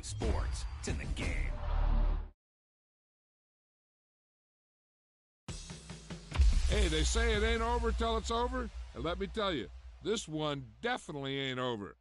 Sports. It's in the game. Hey, they say it ain't over till it's over. And let me tell you, this one definitely ain't over.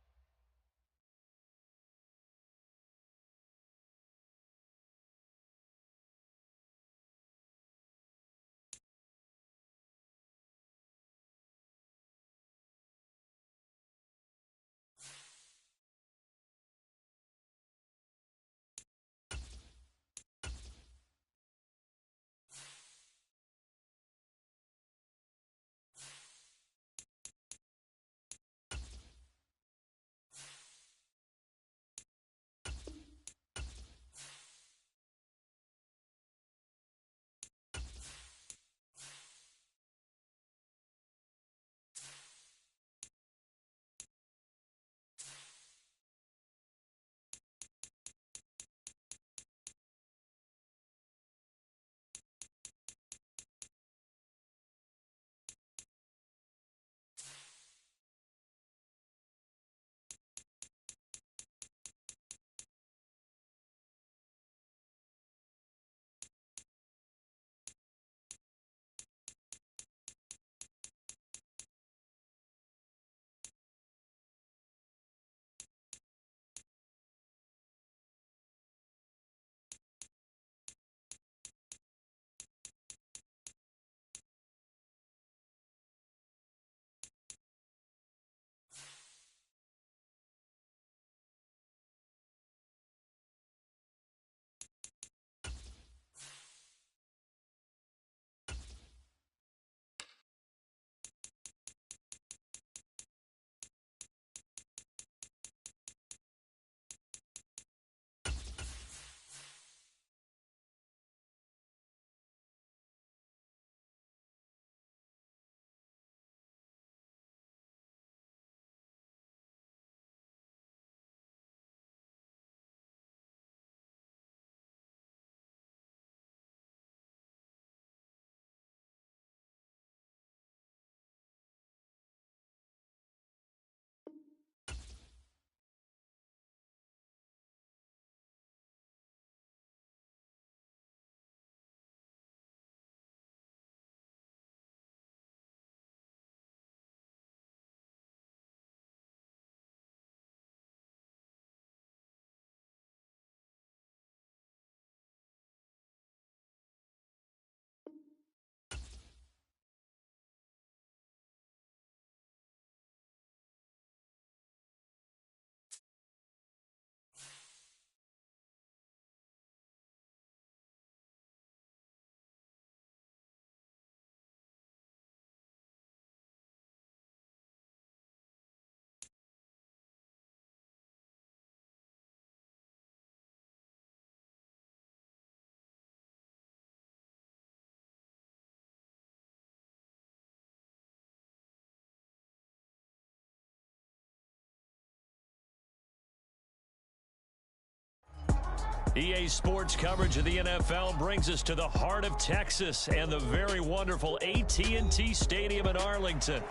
EA Sports coverage of the NFL brings us to the heart of Texas and the very wonderful AT&T Stadium in Arlington.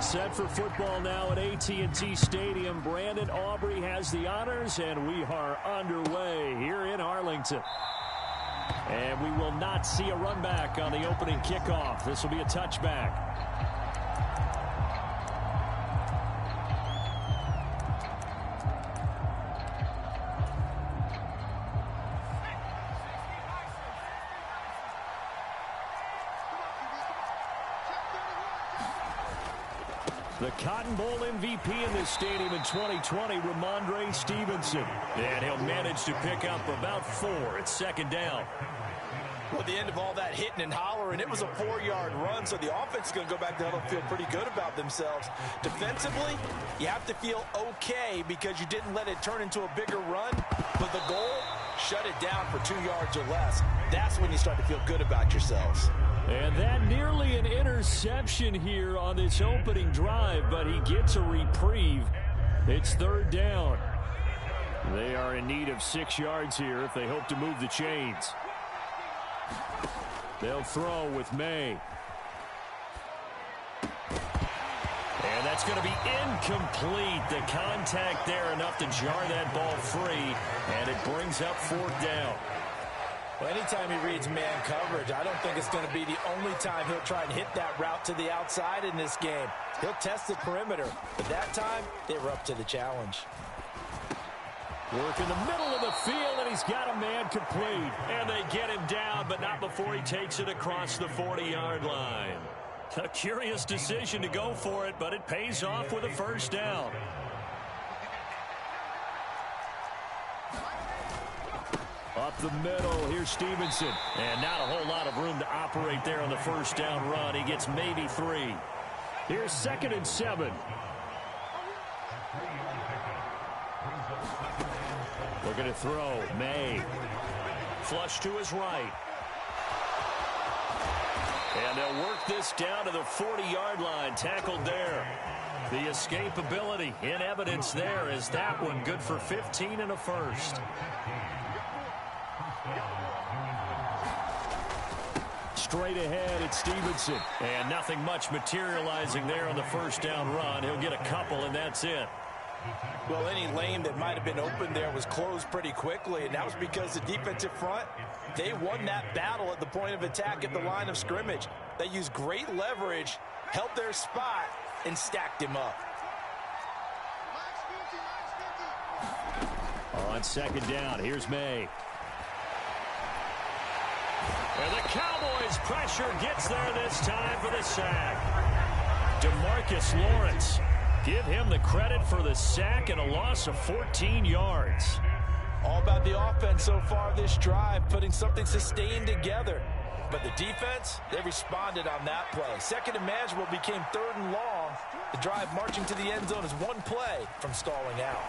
Set for football now at AT&T Stadium. Brandon Aubrey has the honors, and we are underway here in Arlington. And we will not see a run back on the opening kickoff. This will be a touchback. The Cotton Bowl MVP in this stadium in 2020, Ramondre Stevenson. And he'll manage to pick up about 4 at second down. Well, at the end of all that hitting and hollering, it was a 4-yard run, so the offense is going to go back to huddle, feel pretty good about themselves. Defensively, you have to feel okay because you didn't let it turn into a bigger run, but the goal, shut it down for 2 yards or less. That's when you start to feel good about yourselves. And that nearly an interception here on this opening drive, but he gets a reprieve. It's third down. They are in need of 6 yards here if they hope to move the chains. They'll throw with May. And that's going to be incomplete. The contact there enough to jar that ball free, and it brings up 4th down. Well, anytime he reads man coverage, I don't think it's going to be the only time he'll try and hit that route to the outside in this game. He'll test the perimeter, but that time they were up to the challenge. Work in the middle of the field, and he's got a man complete. And they get him down, but not before he takes it across the 40-yard line. A curious decision to go for it, but it pays off with a 1st down. Up the middle, here's Stevenson. And not a whole lot of room to operate there on the 1st down run. He gets maybe 3. Here's 2nd and 7. Looking to throw. May. Flush to his right. And they'll work this down to the 40-yard line. Tackled there. The escapability in evidence there is that one good for 15 and a 1st. Straight ahead, it's Stevenson. And nothing much materializing there on the 1st down run. He'll get a couple, and that's it. Well, any lane that might have been open there was closed pretty quickly, and that was because the defensive front, they won that battle at the point of attack at the line of scrimmage. They used great leverage, held their spot, and stacked him up. On 2nd down, here's May. And the Cowboys' pressure gets there this time for the sack. DeMarcus Lawrence. Give him the credit for the sack and a loss of 14 yards. All about the offense so far this drive, putting something sustained together. But the defense, they responded on that play. 2nd and manageable became 3rd and long. The drive marching to the end zone is 1 play from stalling out.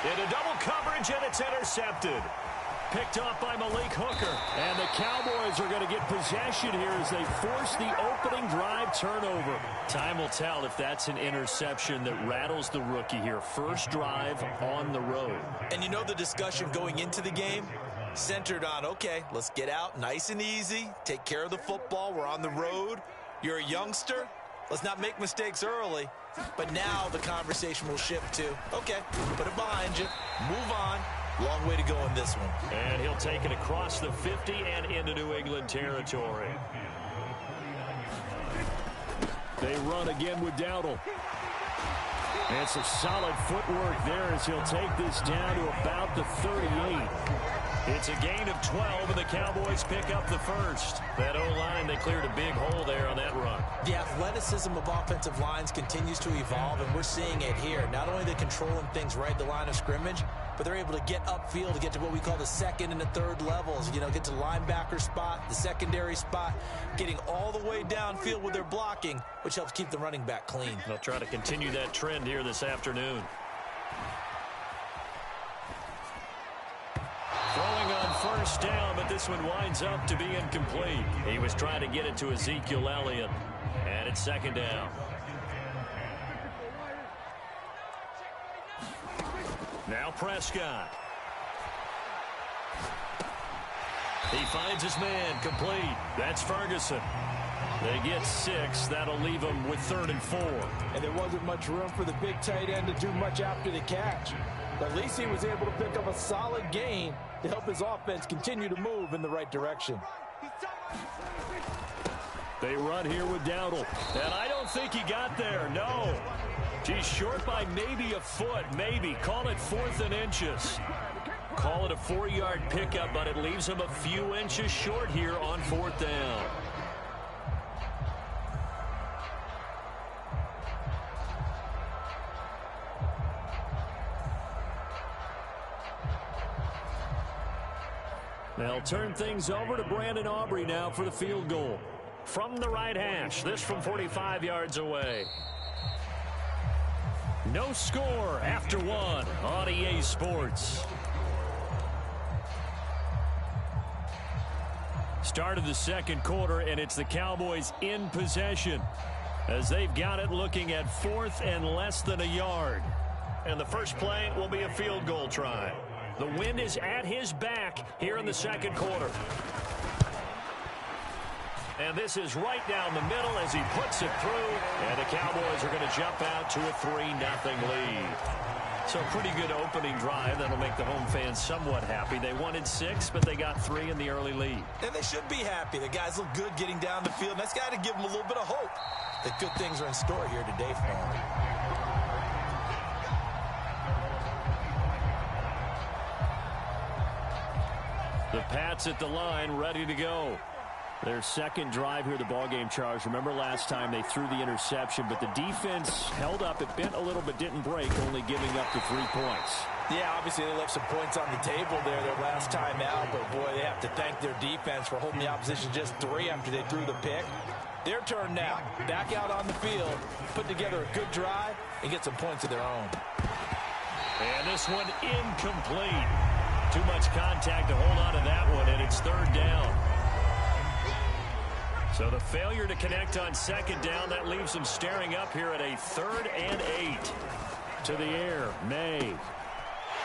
Into double coverage, and it's intercepted. Picked off by Malik Hooker. And the Cowboys are going to get possession here as they force the opening drive turnover. Time will tell if that's an interception that rattles the rookie here. First drive on the road. And you know the discussion going into the game? Centered on, okay, let's get out nice and easy. Take care of the football. We're on the road. You're a youngster. Let's not make mistakes early. But now the conversation will shift to, okay, put it behind you. Move on. Long way to go in this one. And he'll take it across the 50 and into New England territory. They run again with Dowdle. And some solid footwork there as he'll take this down to about the 38. It's a gain of 12, and the Cowboys pick up the 1st. That O-line, they cleared a big hole there on that run. The athleticism of offensive lines continues to evolve, and we're seeing it here. Not only are they controlling things right at the line of scrimmage, but they're able to get upfield to get to what we call the 2nd and the 3rd levels. You know, get to the linebacker spot, the secondary spot, getting all the way downfield with their blocking, which helps keep the running back clean. They'll try to continue that trend here this afternoon. Throwing on 1st down, but this one winds up to be incomplete. He was trying to get it to Ezekiel Elliott, and it's 2nd down. Now Prescott. He finds his man complete. That's Ferguson. They get 6. That'll leave them with 3rd and 4. And there wasn't much room for the big tight end to do much after the catch. But at least he was able to pick up a solid gain to help his offense continue to move in the right direction. They run here with Dowdle. And I don't think he got there. No. He's short by maybe a foot, maybe. Call it 4th and inches. Call it a 4-yard pickup, but it leaves him a few inches short here on 4th down. They'll turn things over to Brandon Aubrey now for the field goal. From the right hash, this from 45 yards away. No score after 1 on EA Sports. Start of the 2nd quarter, and it's the Cowboys in possession as they've got it looking at 4th and less than a yard. And the first play will be a field goal try. The wind is at his back here in the 2nd quarter. And this is right down the middle as he puts it through. And the Cowboys are going to jump out to a 3-0 lead. So pretty good opening drive. That'll make the home fans somewhat happy. They wanted 6, but they got 3 in the early lead. And they should be happy. The guys look good getting down the field. And that's got to give them a little bit of hope that good things are in store here today for them. The Pats at the line, ready to go. Their second drive here, the ballgame, Charles. Remember last time they threw the interception, but the defense held up. It bent a little but didn't break, only giving up the 3 points. Yeah, obviously they left some points on the table there their last time out, but boy, they have to thank their defense for holding the opposition just 3 after they threw the pick. Their turn now. Back out on the field, put together a good drive, and get some points of their own. And this one incomplete. Too much contact to hold on to that one, and it's 3rd down. So the failure to connect on 2nd down, that leaves them staring up here at a 3rd and 8. To the air, May.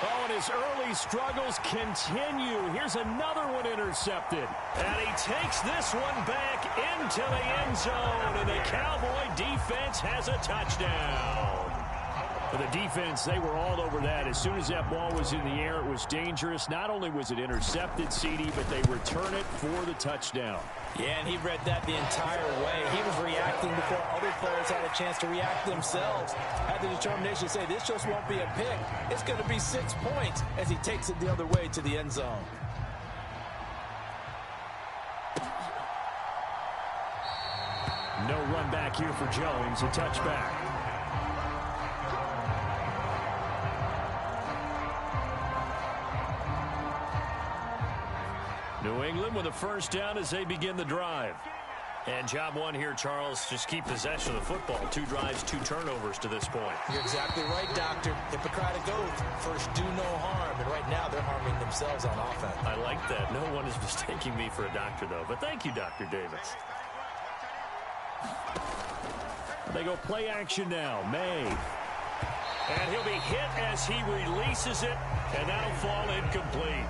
Oh, and his early struggles continue. Here's another one intercepted. And he takes this one back into the end zone, and the Cowboy defense has a touchdown. For the defense, they were all over that. As soon as that ball was in the air, it was dangerous. Not only was it intercepted, CD, but they return it for the touchdown. Yeah, and he read that the entire way. He was reacting before other players had a chance to react themselves. Had the determination to say, this just won't be a pick. It's going to be 6 points as he takes it the other way to the end zone. No run back here for Jones. A touchback. New England with a 1st down as they begin the drive. And job 1 here, Charles, just keep possession of the football. 2 drives, 2 turnovers to this point. You're exactly right, Doctor. Hippocratic oath. First, do no harm. And right now, they're harming themselves on offense. I like that. No one is mistaking me for a doctor, though. But thank you, Dr. Davis. They go play action now. May. And he'll be hit as he releases it. And that'll fall incomplete.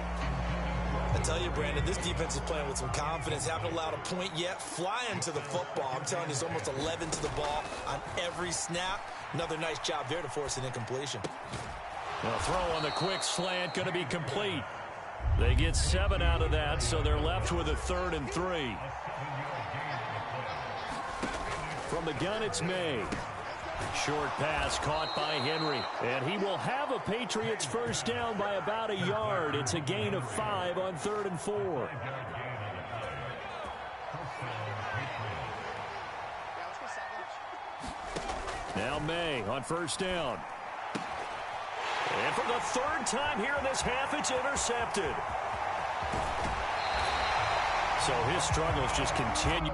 I tell you, Brandon, this defense is playing with some confidence. Haven't allowed a point yet. Flying to the football. I'm telling you, it's almost 11 to the ball on every snap. Another nice job there to force an incompletion. The throw on the quick slant going to be complete. They get 7 out of that, so they're left with a 3rd and 3. From the gun, it's May. Short pass caught by Henry. And he will have a Patriots 1st down by about a yard. It's a gain of 5 on 3rd and 4. Now May on 1st down. And for the 3rd time here in this half, it's intercepted. So his struggles just continue.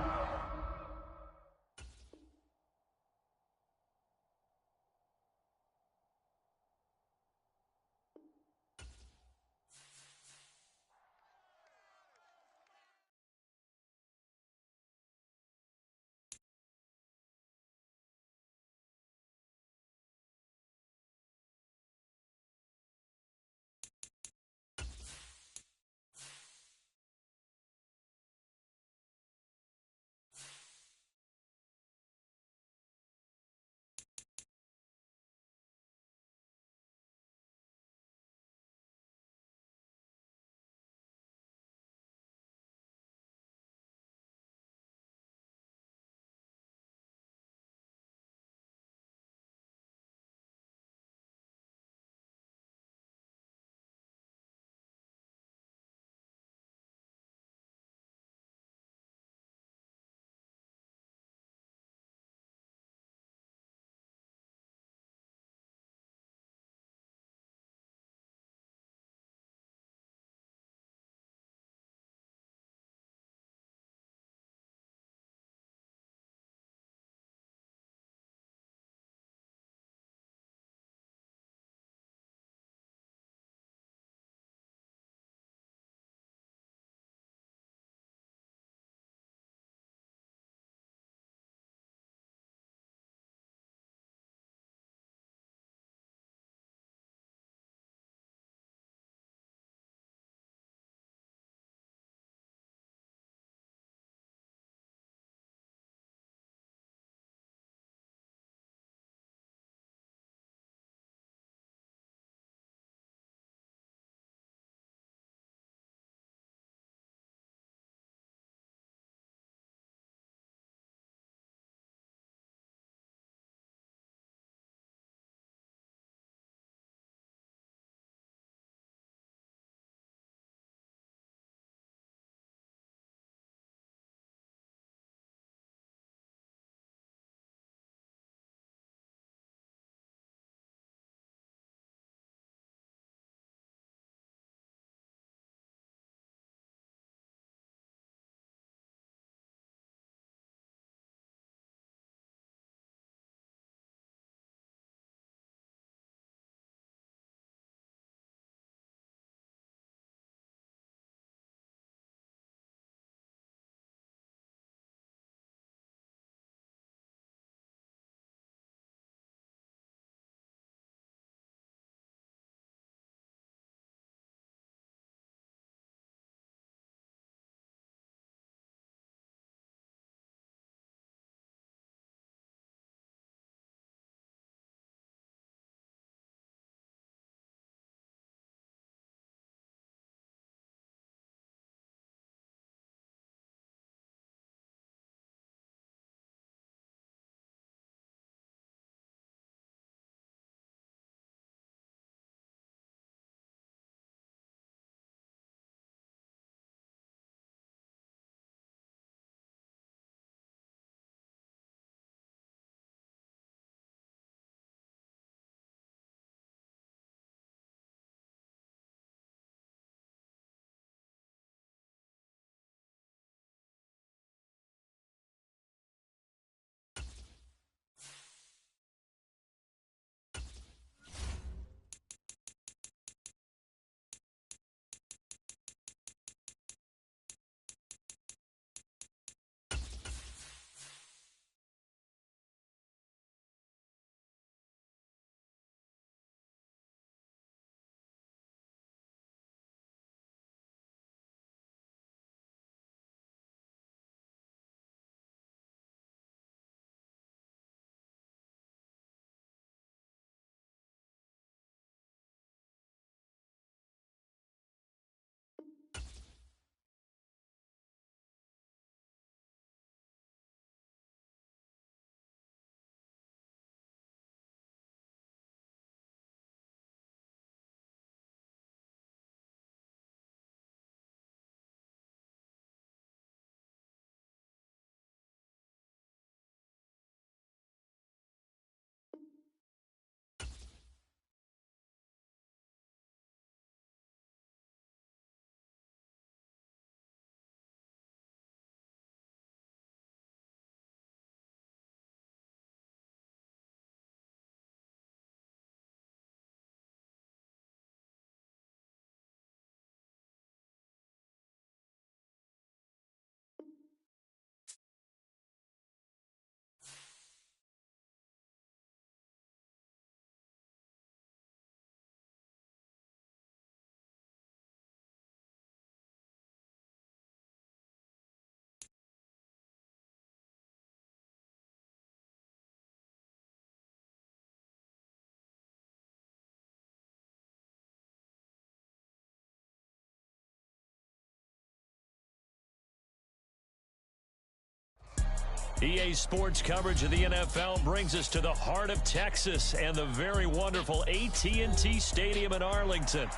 EA Sports coverage of the NFL brings us to the heart of Texas and the very wonderful AT&T Stadium in Arlington.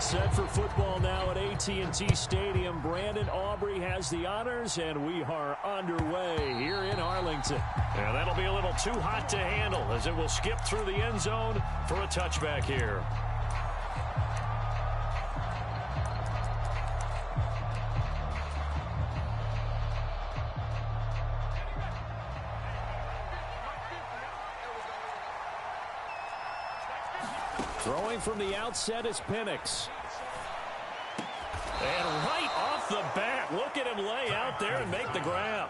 Set for football now at AT&T Stadium. Brandon Aubrey has the honors, and we are underway here in Arlington. And that'll be a little too hot to handle as it will skip through the end zone for a touchback here. Throwing from the outset is Penix. And right off the bat, look at him lay out there and make the grab.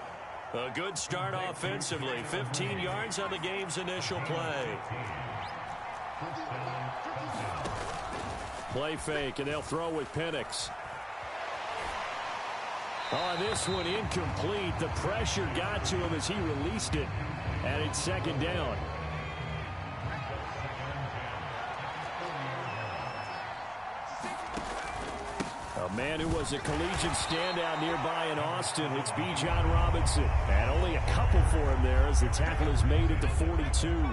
A good start offensively. 15 yards on the game's initial play. Play fake, and they'll throw with Penix. On this one, incomplete. The pressure got to him as he released it. And it's second down. A man who was a collegiate standout nearby in Austin, it's Bijan Robinson. And only a couple for him there as the tackle is made at the 42.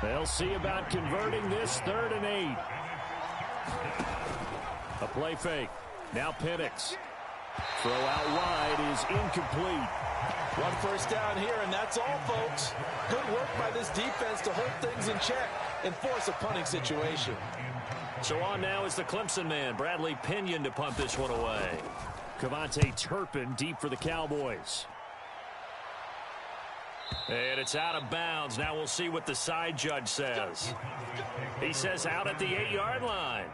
They'll see about converting this 3rd and 8. A play fake. Now Penix. Throw out wide is incomplete. One first down here, and that's all, folks. Good work by this defense to hold things in check and force a punting situation. So on now is the Clemson man, Bradley Pinion, to punt this one away. Cavante Turpin deep for the Cowboys. And it's out of bounds. Now we'll see what the side judge says. He says out at the 8-yard line.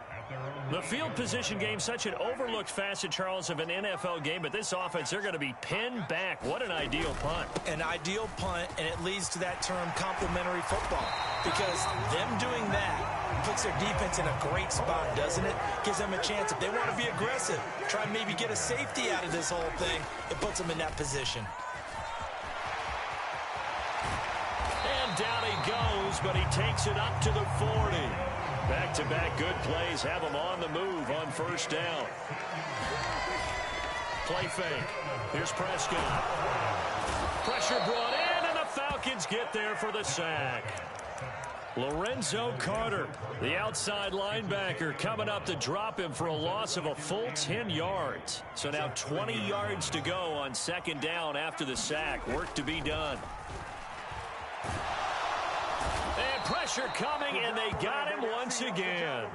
The field position game, such an overlooked facet, Charles, of an NFL game, but this offense, they're going to be pinned back. What an ideal punt. An ideal punt, and it leads to that term complementary football, because them doing that puts their defense in a great spot, doesn't it? Gives them a chance. If they want to be aggressive, try and maybe get a safety out of this whole thing, it puts them in that position. And down he goes, but he takes it up to the 40. Back-to-back good plays have him on the move on first down. Play fake. Here's Prescott. Pressure brought in, and the Falcons get there for the sack. Lorenzo Carter, the outside linebacker, coming up to drop him for a loss of a full 10 yards. So now 20 yards to go on second down after the sack. Work to be done. And pressure coming, and they got him once again.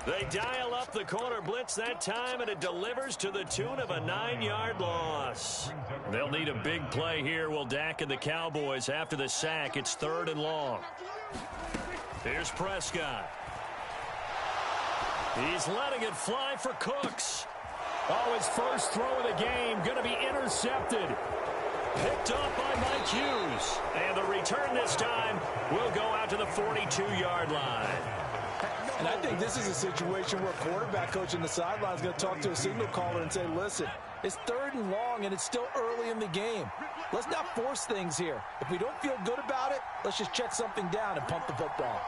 They dial up the corner blitz that time, and it delivers to the tune of a 9-yard loss. They'll need a big play here, will Dak and the Cowboys. After the sack, it's 3rd and long. Here's Prescott. He's letting it fly for Cooks. Oh, his first throw of the game going to be intercepted. Picked up by Mike Hughes. And the return this time will go out to the 42-yard line. And I think this is a situation where quarterback coach in the sideline is going to talk to a signal caller and say, listen, it's 3rd and long, and it's still early in the game. Let's not force things here. If we don't feel good about it, let's just check something down and punt the football.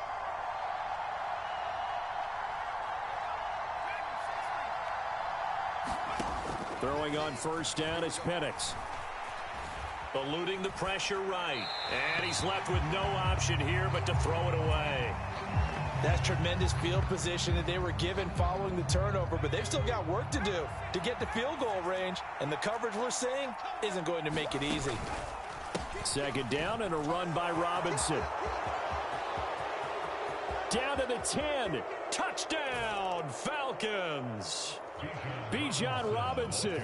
Throwing on first down is Penix. Eluding the pressure right. And he's left with no option here but to throw it away. That's tremendous field position that they were given following the turnover, but they've still got work to do to get to field goal range, and the coverage we're seeing isn't going to make it easy. Second down and a run by Robinson. Down to the 10. Touchdown, Falcons. Bijan Robinson,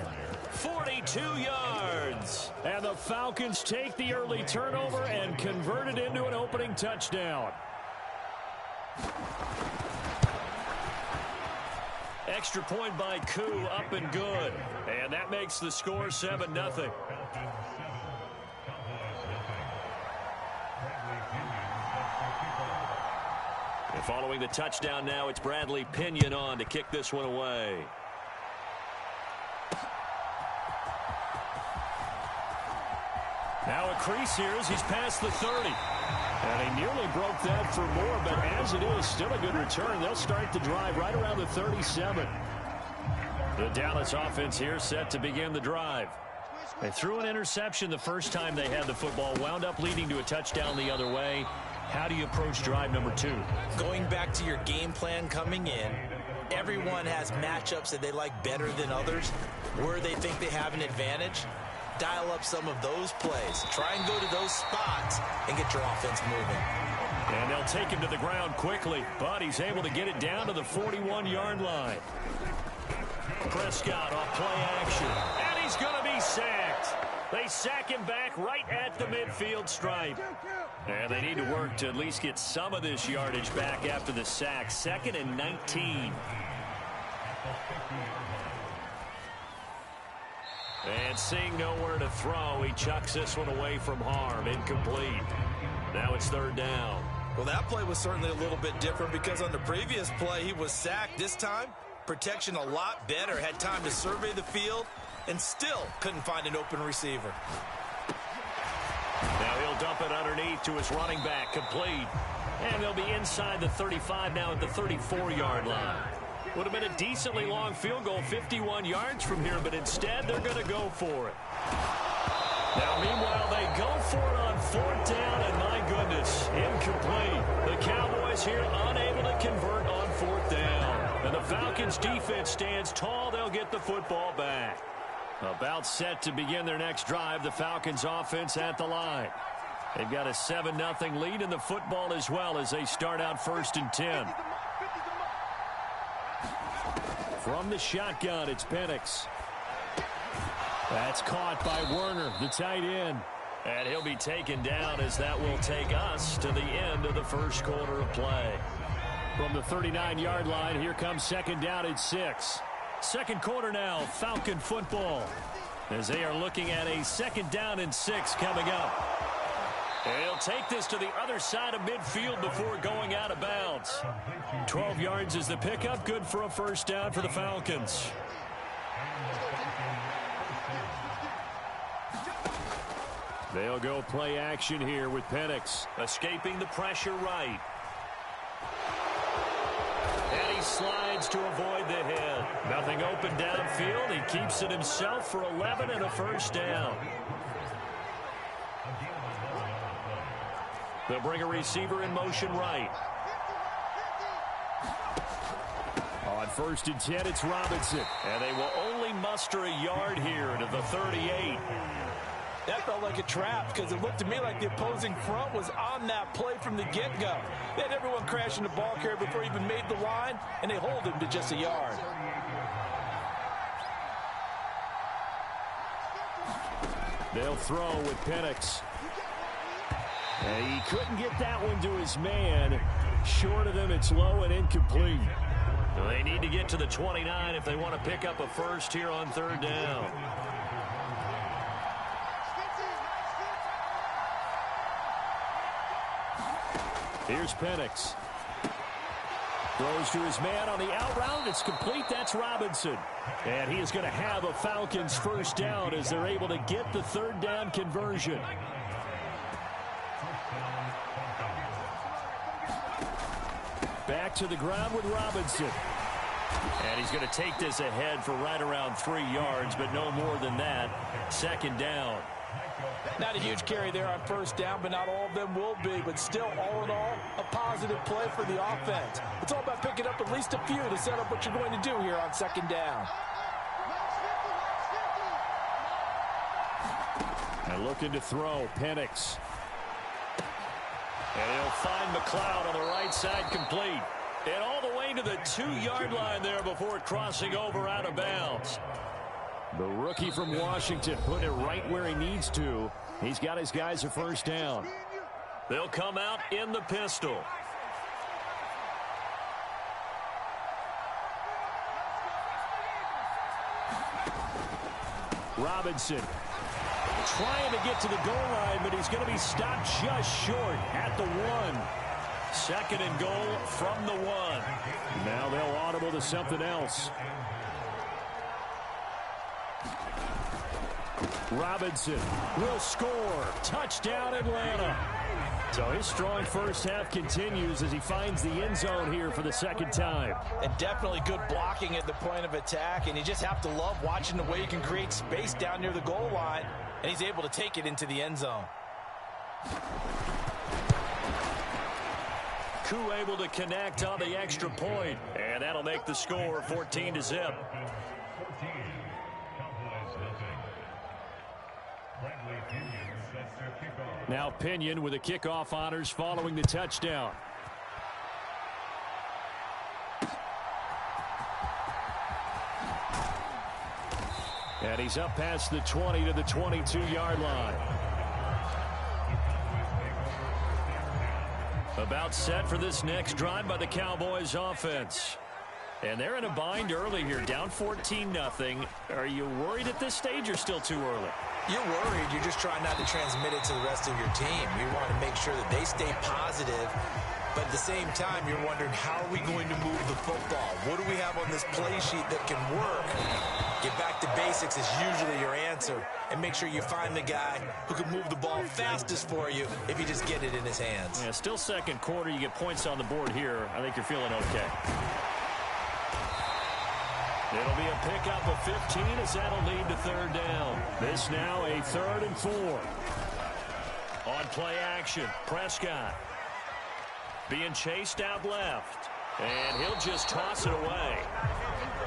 42 yards. And the Falcons take the early turnover and convert it into an opening touchdown. Extra point by Koo, up and good. And that makes the score 7-0. Following the touchdown now, it's Bradley Pinion on to kick this one away. Now a crease here as he's past the 30. And he nearly broke that for more, but as it is, still a good return. They'll start the drive right around the 37. The Dallas offense here set to begin the drive. They threw an interception the first time they had the football, wound up leading to a touchdown the other way. How do you approach drive number 2? Going back to your game plan coming in, everyone has matchups that they like better than others, where they think they have an advantage. Dial up some of those plays. Try and go to those spots and get your offense moving. And they'll take him to the ground quickly, but he's able to get it down to the 41-yard line. Prescott off play action, and he's going to be sacked. They sack him back right at the midfield stripe. And they need to work to at least get some of this yardage back after the sack. 2nd and 19. And seeing nowhere to throw, he chucks this one away from harm. Incomplete. Now it's 3rd down. Well, that play was certainly a little bit different because on the previous play, he was sacked. This time, protection a lot better. Had time to survey the field and still couldn't find an open receiver. Now he'll dump it underneath to his running back. Complete. And they'll be inside the 35 now at the 34-yard line. Would have been a decently long field goal, 51 yards from here, but instead they're going to go for it. Now, meanwhile, they go for it on 4th down, and my goodness, incomplete. The Cowboys here unable to convert on 4th down. And the Falcons' defense stands tall. They'll get the football back. About set to begin their next drive, the Falcons' offense at the line. They've got a 7-0 lead in the football as well as they start out 1st and 10. From the shotgun, it's Penix. That's caught by Werner, the tight end. And he'll be taken down as that will take us to the end of the first quarter of play. From the 39-yard line, here comes 2nd down at 6. 2nd quarter now, Falcon football. As they are looking at a 2nd down and 6 coming up. And he'll take this to the other side of midfield before going out of bounds. 12 yards is the pickup. Good for a 1st down for the Falcons. They'll go play action here with Penix. Escaping the pressure right. And he slides to avoid the hit. Nothing open downfield. He keeps it himself for 11 and a 1st down. They'll bring a receiver in motion right. On 1st and 10, it's Robinson. And they will only muster a yard here to the 38. That felt like a trap because it looked to me like the opposing front was on that play from the get-go. They had everyone crashing the ball carrier before he even made the line, and they hold him to just a yard. They'll throw with Penix. And he couldn't get that one to his man. Short of them, it's low and incomplete. They need to get to the 29 if they want to pick up a 1st here on 3rd down. Here's Penix. Throws to his man on the out route. It's complete. That's Robinson. And he is going to have a Falcons 1st down as they're able to get the 3rd down conversion. Back to the ground with Robinson. And he's going to take this ahead for right around 3 yards, but no more than that. 2nd down. Not a huge carry there on 1st down, but not all of them will be. But still, all in all, a positive play for the offense. It's all about picking up at least a few to set up what you're going to do here on 2nd down. And looking to throw, Penix. And he'll find McLeod on the right side, complete. And all the way to the 2-yard line there before crossing over out of bounds. The rookie from Washington put it right where he needs to. He's got his guys a 1st down. They'll come out in the pistol. Robinson trying to get to the goal line, but he's going to be stopped just short at the 1. 2nd and goal from the 1. Now they'll audible to something else. Robinson will score. Touchdown, Atlanta. So his strong first half continues as he finds the end zone here for the 2nd time. And definitely good blocking at the point of attack, and you just have to love watching the way he can create space down near the goal line, and he's able to take it into the end zone. Koo able to connect on the extra point, and that'll make the score 14-0. Now Pinion with the kickoff honors following the touchdown. And he's up past the 20 to the 22-yard line. About set for this next drive by the Cowboys offense. And they're in a bind early here, down 14-0. Are you worried at this stage or still too early? You're worried. You're just trying not to transmit it to the rest of your team. You want to make sure that they stay positive. But at the same time, you're wondering, how are we going to move the football? What do we have on this play sheet that can work? Get back to basics is usually your answer. And make sure you find the guy who can move the ball fastest for you if you just get it in his hands. Yeah, still 2nd quarter. You get points on the board here. I think you're feeling okay. It'll be a pickup of 15 as that'll lead to 3rd down. This now a 3rd and 4. On play action, Prescott being chased out left. And he'll just toss it away.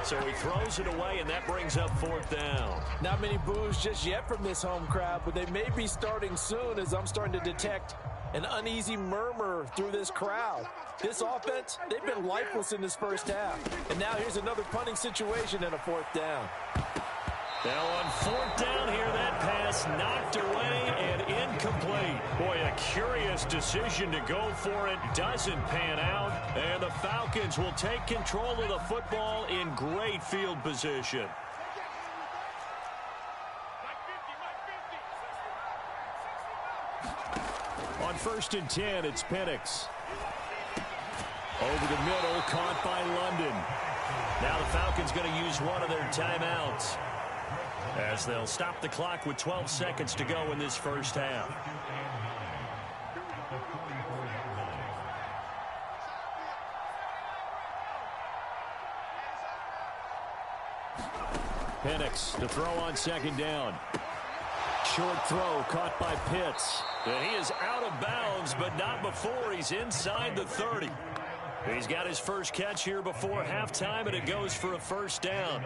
So he throws it away, and that brings up 4th down. Not many boos just yet from this home crowd, but they may be starting soon as I'm starting to detect an uneasy murmur through this crowd. This offense, they've been lifeless in this first half. And now here's another punting situation and a 4th down. Now on 4th down here, that pass knocked away and incomplete. Boy, a curious decision to go for it. Doesn't pan out. And the Falcons will take control of the football in great field position. On 1st and 10, it's Penix. Over the middle, caught by London. Now the Falcons going to use one of their timeouts, as they'll stop the clock with 12 seconds to go in this first half. Penix to throw on 2nd down. Short throw caught by Pitts. And he is out of bounds, but not before he's inside the 30. He's got his first catch here before halftime, and it goes for a 1st down.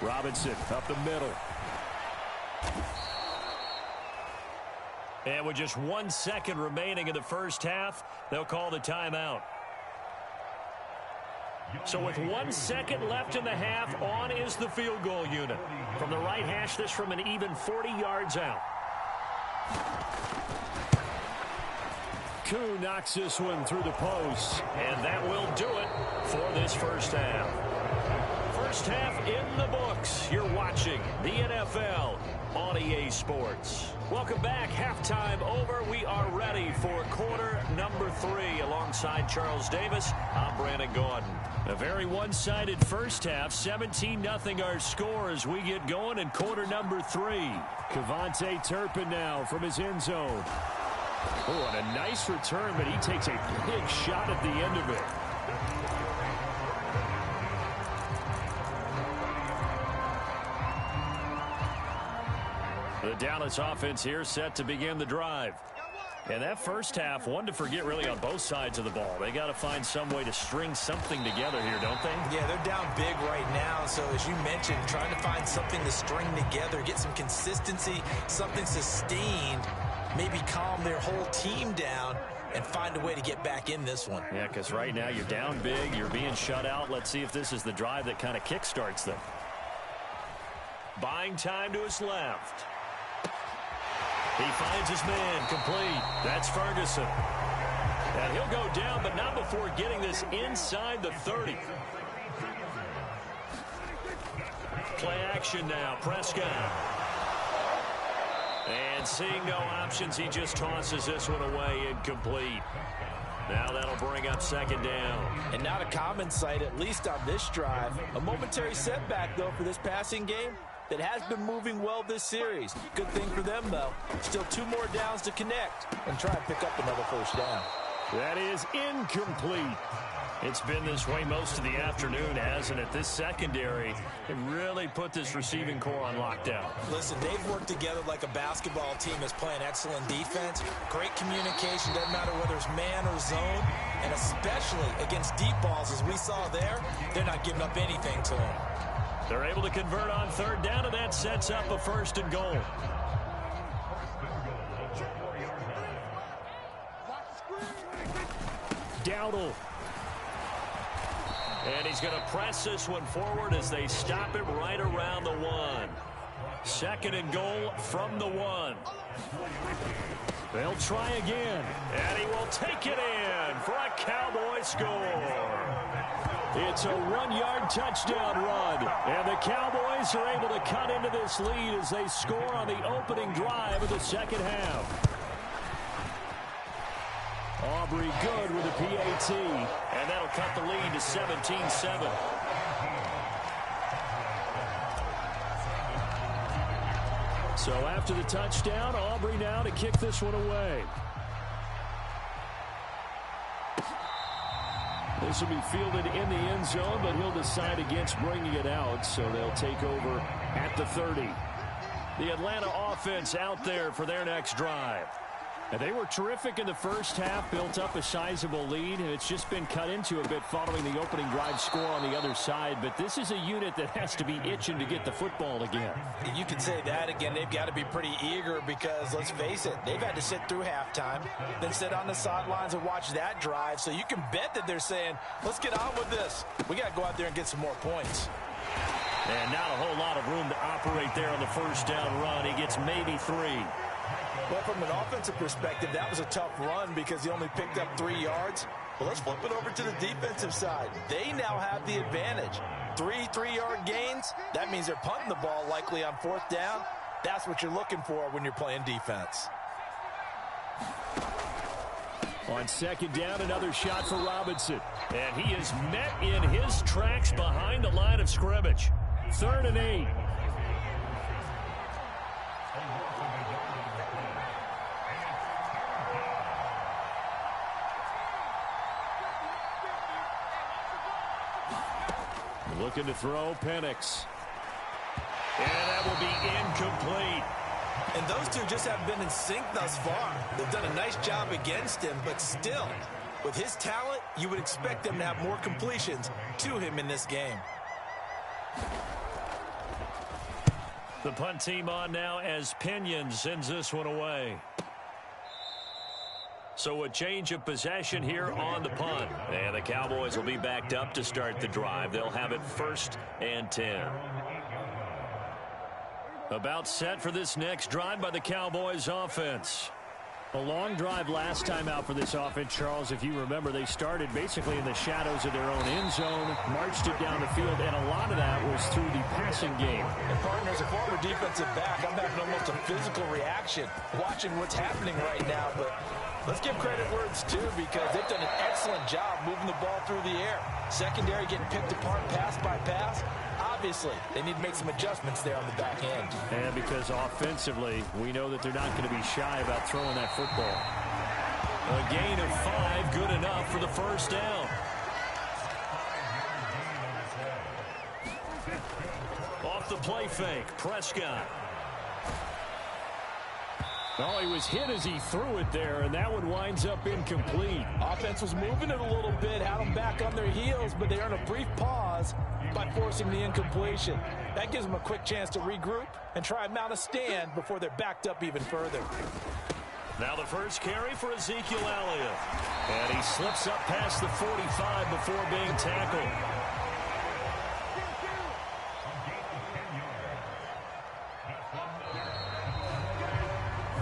Robinson up the middle. And with just 1 second remaining in the first half, they'll call the timeout. So with 1 second left in the half, on is the field goal unit. From the right hash, this from an even 40 yards out. Koo knocks this one through the post, and that will do it for this first half. First half in the books. You're watching the NFL on EA Sports. Welcome back. Halftime over. We are ready for quarter number 3. Alongside Charles Davis, I'm Brandon Gordon. A very one-sided first half. 17-0 our score as we get going in quarter number 3. Kevontae Turpin now from his end zone. Oh, and a nice return, but he takes a big shot at the end of it. The Dallas offense here set to begin the drive. And that first half, one to forget really on both sides of the ball. They got to find some way to string something together here, don't they? Yeah, they're down big right now. So as you mentioned, trying to find something to string together, get some consistency, something sustained, maybe calm their whole team down and find a way to get back in this one. Yeah, because right now you're down big, you're being shut out. Let's see if this is the drive that kind of kickstarts them. Buying time to his left. He finds his man complete. That's Ferguson. And he'll go down, but not before getting this inside the 30. Play action now. Prescott. And seeing no options, he just tosses this one away, incomplete. Now that'll bring up second down. And not a common sight, at least on this drive. A momentary setback, though, for this passing game that has been moving well this series. Good thing for them, though. Still 2 more downs to connect and try and pick up another first down. That is incomplete. It's been this way most of the afternoon, hasn't it? This secondary can really put this receiving core on lockdown. Listen, they've worked together like a basketball team that's playing excellent defense. Great communication, doesn't matter whether it's man or zone. And especially against deep balls, as we saw there, they're not giving up anything to them. They're able to convert on third down, and that sets up a 1st and goal. Dowdle. And he's going to press this one forward as they stop it right around the 1. 2nd and goal from the 1. They'll try again. And he will take it in for a Cowboy score. It's a 1-yard touchdown run. And the Cowboys are able to cut into this lead as they score on the opening drive of the second half. Aubrey good with a PAT. And that'll cut the lead to 17-7. So after the touchdown, Aubrey now to kick this one away. This will be fielded in the end zone, but he'll decide against bringing it out, so they'll take over at the 30. The Atlanta offense out there for their next drive. And they were terrific in the first half, built up a sizable lead, and it's just been cut into a bit following the opening drive score on the other side. But this is a unit that has to be itching to get the football again. You could say that again. They've got to be pretty eager because, let's face it, they've had to sit through halftime, then sit on the sidelines and watch that drive. So you can bet that they're saying, let's get on with this. We got to go out there and get some more points. And not a whole lot of room to operate there on the first down run. He gets maybe 3. Well, from an offensive perspective, that was a tough run because he only picked up 3 yards. Well, let's flip it over to the defensive side. They now have the advantage. 3 3-yard gains, that means they're punting the ball likely on 4th down. That's what you're looking for when you're playing defense. On 2nd down, another shot for Robinson. And he is met in his tracks behind the line of scrimmage. 3rd and 8. Looking to throw, Penix. And that will be incomplete. And those two just haven't been in sync thus far. They've done a nice job against him, but still, with his talent, you would expect them to have more completions to him in this game. The punt team on now as Pinion sends this one away. So a change of possession here on the punt. And the Cowboys will be backed up to start the drive. They'll have it 1st and 10. About set for this next drive by the Cowboys offense. A long drive last time out for this offense, Charles. If you remember, they started basically in the shadows of their own end zone, marched it down the field, and a lot of that was through the passing game. And partners, a former defensive back, I'm having almost a physical reaction watching what's happening right now, but let's give credit where it's due because they've done an excellent job moving the ball through the air. Secondary getting picked apart pass by pass. Obviously, they need to make some adjustments there on the back end. And because offensively, we know that they're not going to be shy about throwing that football. A gain of 5, good enough for the 1st down. Off the play fake, Prescott. Oh, he was hit as he threw it there, and that one winds up incomplete. Offense was moving it a little bit, had them back on their heels, but they earned a brief pause by forcing the incompletion. That gives them a quick chance to regroup and try and mount a stand before they're backed up even further. Now the first carry for Ezekiel Elliott. And he slips up past the 45 before being tackled.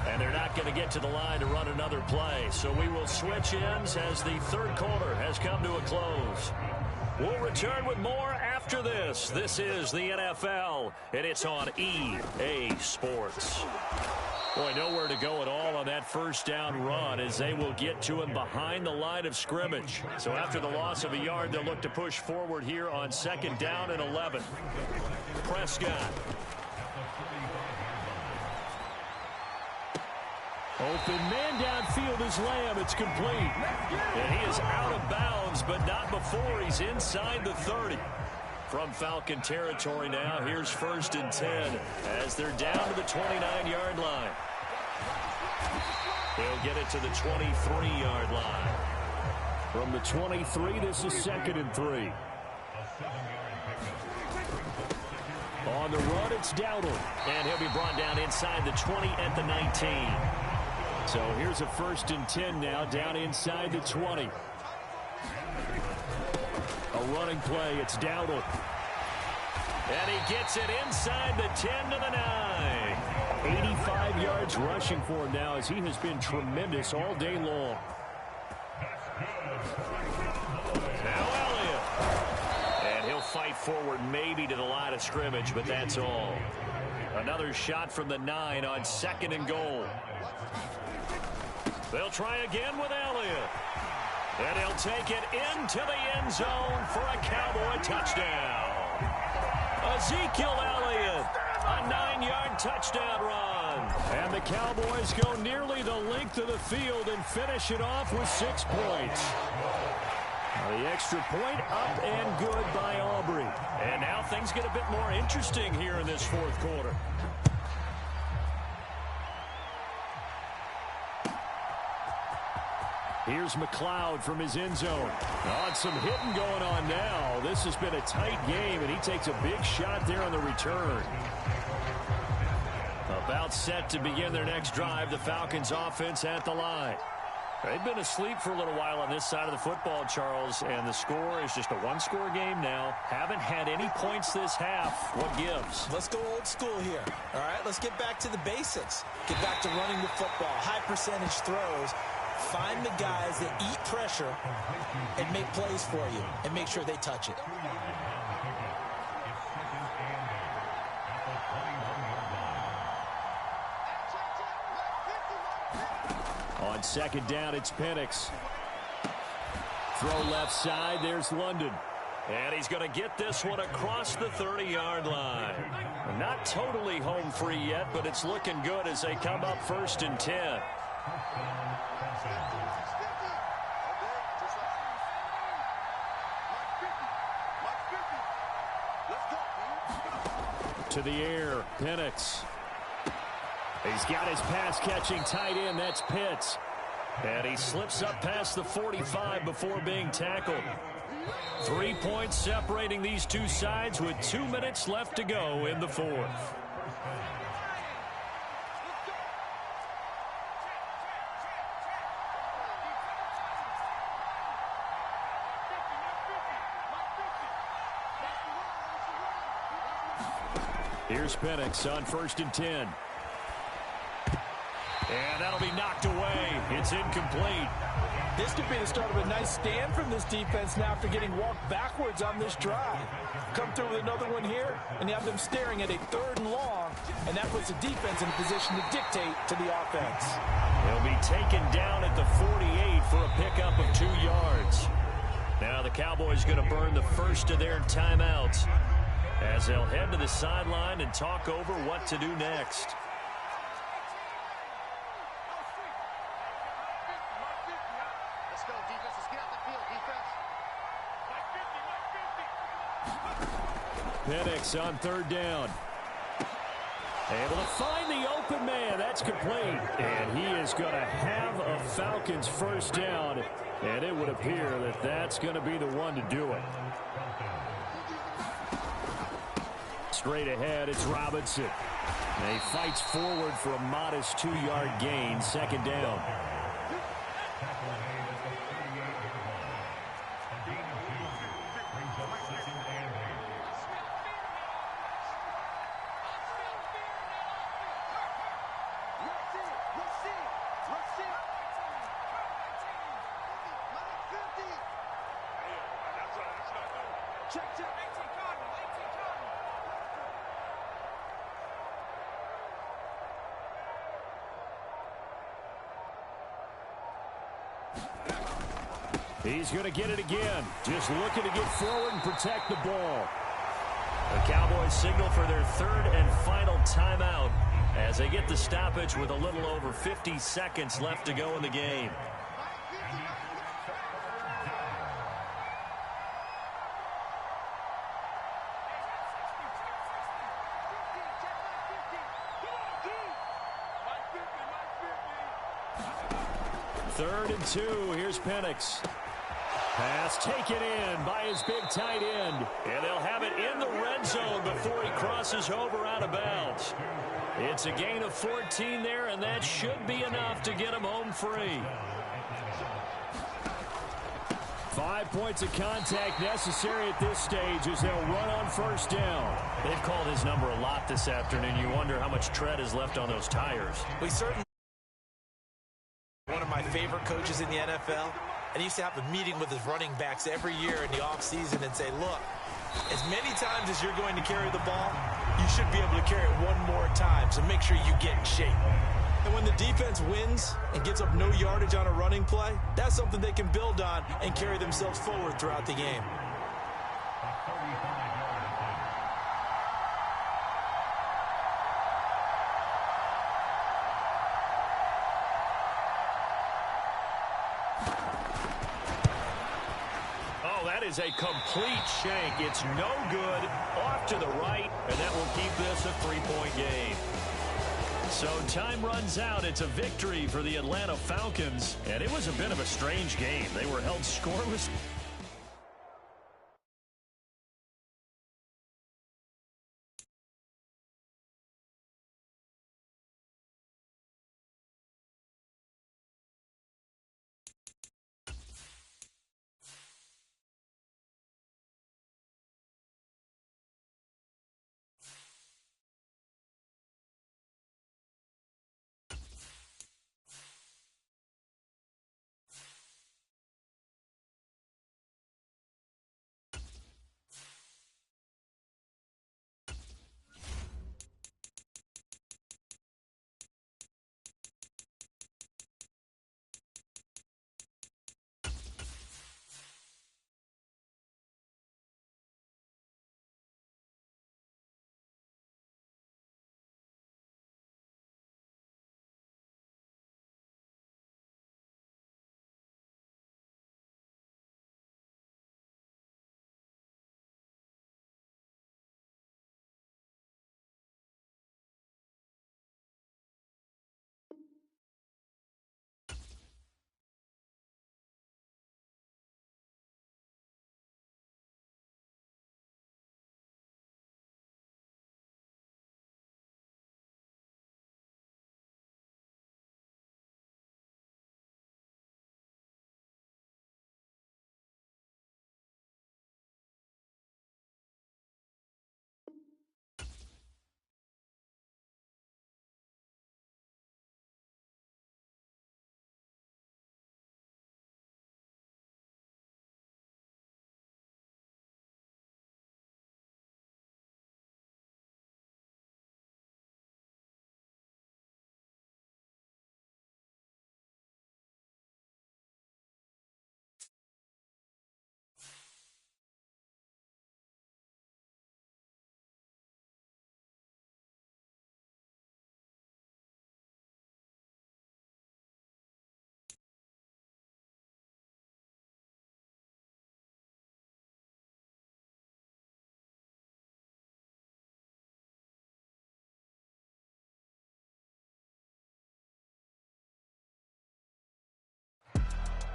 And they're not going to get to the line to run another play. So we will switch ends as the third quarter has come to a close. We'll return with more after after this. This is the NFL, and it's on EA Sports. Boy, nowhere to go at all on that first down run as they will get to him behind the line of scrimmage. So after the loss of a yard, they'll look to push forward here on 2nd down and 11. Prescott. Open man downfield is Lamb. It's complete. And he is out of bounds, but not before he's inside the 30. From Falcon territory now, here's 1st and 10 as they're down to the 29-yard line. He'll get it to the 23-yard line. From the 23, this is 2nd and 3. On the run, it's Dowdle. And he'll be brought down inside the 20 at the 19. So here's a 1st and 10 now, down inside the 20. A running play, it's Dowdle. And he gets it inside the 10 to the 9. 85 yards rushing for him now as he has been tremendous all day long. Now Elliott. And he'll fight forward maybe to the line of scrimmage, but that's all. Another shot from the 9 on 2nd and goal. They'll try again with Elliott. And he'll take it into the end zone for a Cowboy touchdown. Ezekiel Elliott, a 9-yard touchdown run. And the Cowboys go nearly the length of the field and finish it off with 6 points. The extra point up and good by Aubrey. And now things get a bit more interesting here in this 4th quarter. Here's McLeod from his end zone. On some hitting going on now. This has been a tight game, and he takes a big shot there on the return. About set to begin their next drive, the Falcons offense at the line. They've been asleep for a little while on this side of the football, Charles, and the score is just a 1-score game now. Haven't had any points this half. What gives? Let's go old school here. All right, let's get back to the basics. Get back to running the football, high percentage throws. Find the guys that eat pressure and make plays for you and make sure they touch it. On 2nd down, it's Penix. Throw left side, there's London. And he's going to get this one across the 30-yard line. Not totally home free yet, but it's looking good as they come up 1st and 10. To the air, Penix. He's got his pass-catching tight end, that's Pitts. And he slips up past the 45 before being tackled. 3 points separating these two sides with 2 minutes left to go in the 4th. Here's Penix on 1st and 10. And that'll be knocked away. It's incomplete. This could be the start of a nice stand from this defense now after getting walked backwards on this drive. Come through with another one here, and you have them staring at a 3rd and long, and that puts the defense in a position to dictate to the offense. They'll be taken down at the 48 for a pickup of 2 yards. Now the Cowboys going to burn the first of their timeouts as they'll head to the sideline and talk over what to do next. Penix on 3rd down. Able to find the open man. That's complete. And he is going to have a Falcons first down. And it would appear that that's going to be the one to do it. Straight ahead, it's Robinson. And he fights forward for a modest 2-yard gain. 2nd down. He's going to get it again. Just looking to get forward and protect the ball. The Cowboys signal for their third and final timeout as they get the stoppage with a little over 50 seconds left to go in the game. Third and 2. Here's Penix. Pass taken in by his big tight end. And they'll have it in the red zone before he crosses over out of bounds. It's a gain of 14 there, and that should be enough to get him home free. 5 points of contact necessary at this stage as they'll run on first down. They've called his number a lot this afternoon. You wonder how much tread is left on those tires. We certainly one of my favorite coaches in the NFL. And he used to have a meeting with his running backs every year in the offseason and say, look, as many times as you're going to carry the ball, you should be able to carry it one more time, so make sure you get in shape. And when the defense wins and gives up no yardage on a running play, that's something they can build on and carry themselves forward throughout the game. Is a complete shank. It's no good. Off to the right, and that will keep this a 3-point game. So time runs out. It's a victory for the Atlanta Falcons, and it was a bit of a strange game. They were held scoreless.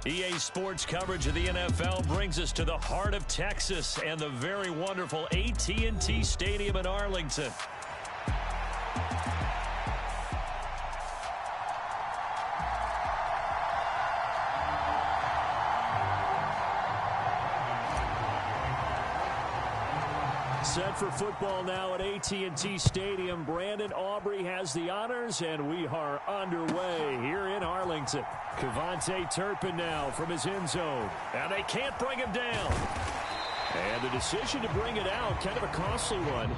EA Sports coverage of the NFL brings us to the heart of Texas and the very wonderful AT&T Stadium in Arlington. Set for football now at AT&T Stadium. Brandon Aubrey has the honors, and we are underway here in Arlington. Cavante Turpin now from his end zone. And they can't bring him down. And the decision to bring it out, kind of a costly one.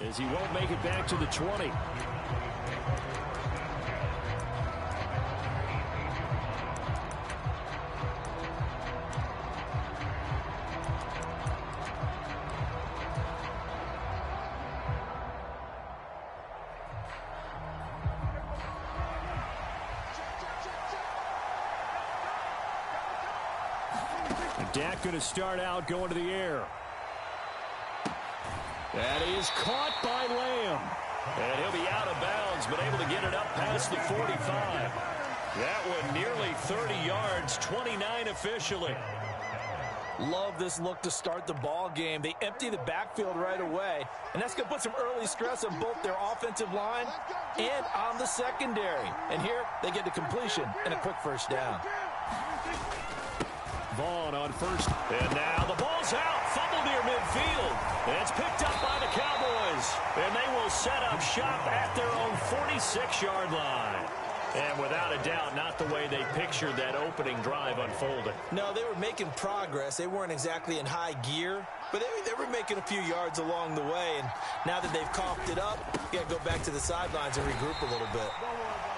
as he won't make it back to the 20. Dak going to start out going to the air. That is caught by Lamb. And he'll be out of bounds, but able to get it up past the 45. That one nearly 30 yards, 29 officially. Love this look to start the ball game. They empty the backfield right away, and that's going to put some early stress on both their offensive line and on the secondary. And here they get the completion and a quick first down. Vaughn on first. And now the ball's out. Fumble near midfield. And it's picked up by the Cowboys. And they will set up shop at their own 46-yard line. And without a doubt, not the way they pictured that opening drive unfolding. No, they were making progress. They weren't exactly in high gear, but they were making a few yards along the way. And now that they've coughed it up, you got to go back to the sidelines and regroup a little bit.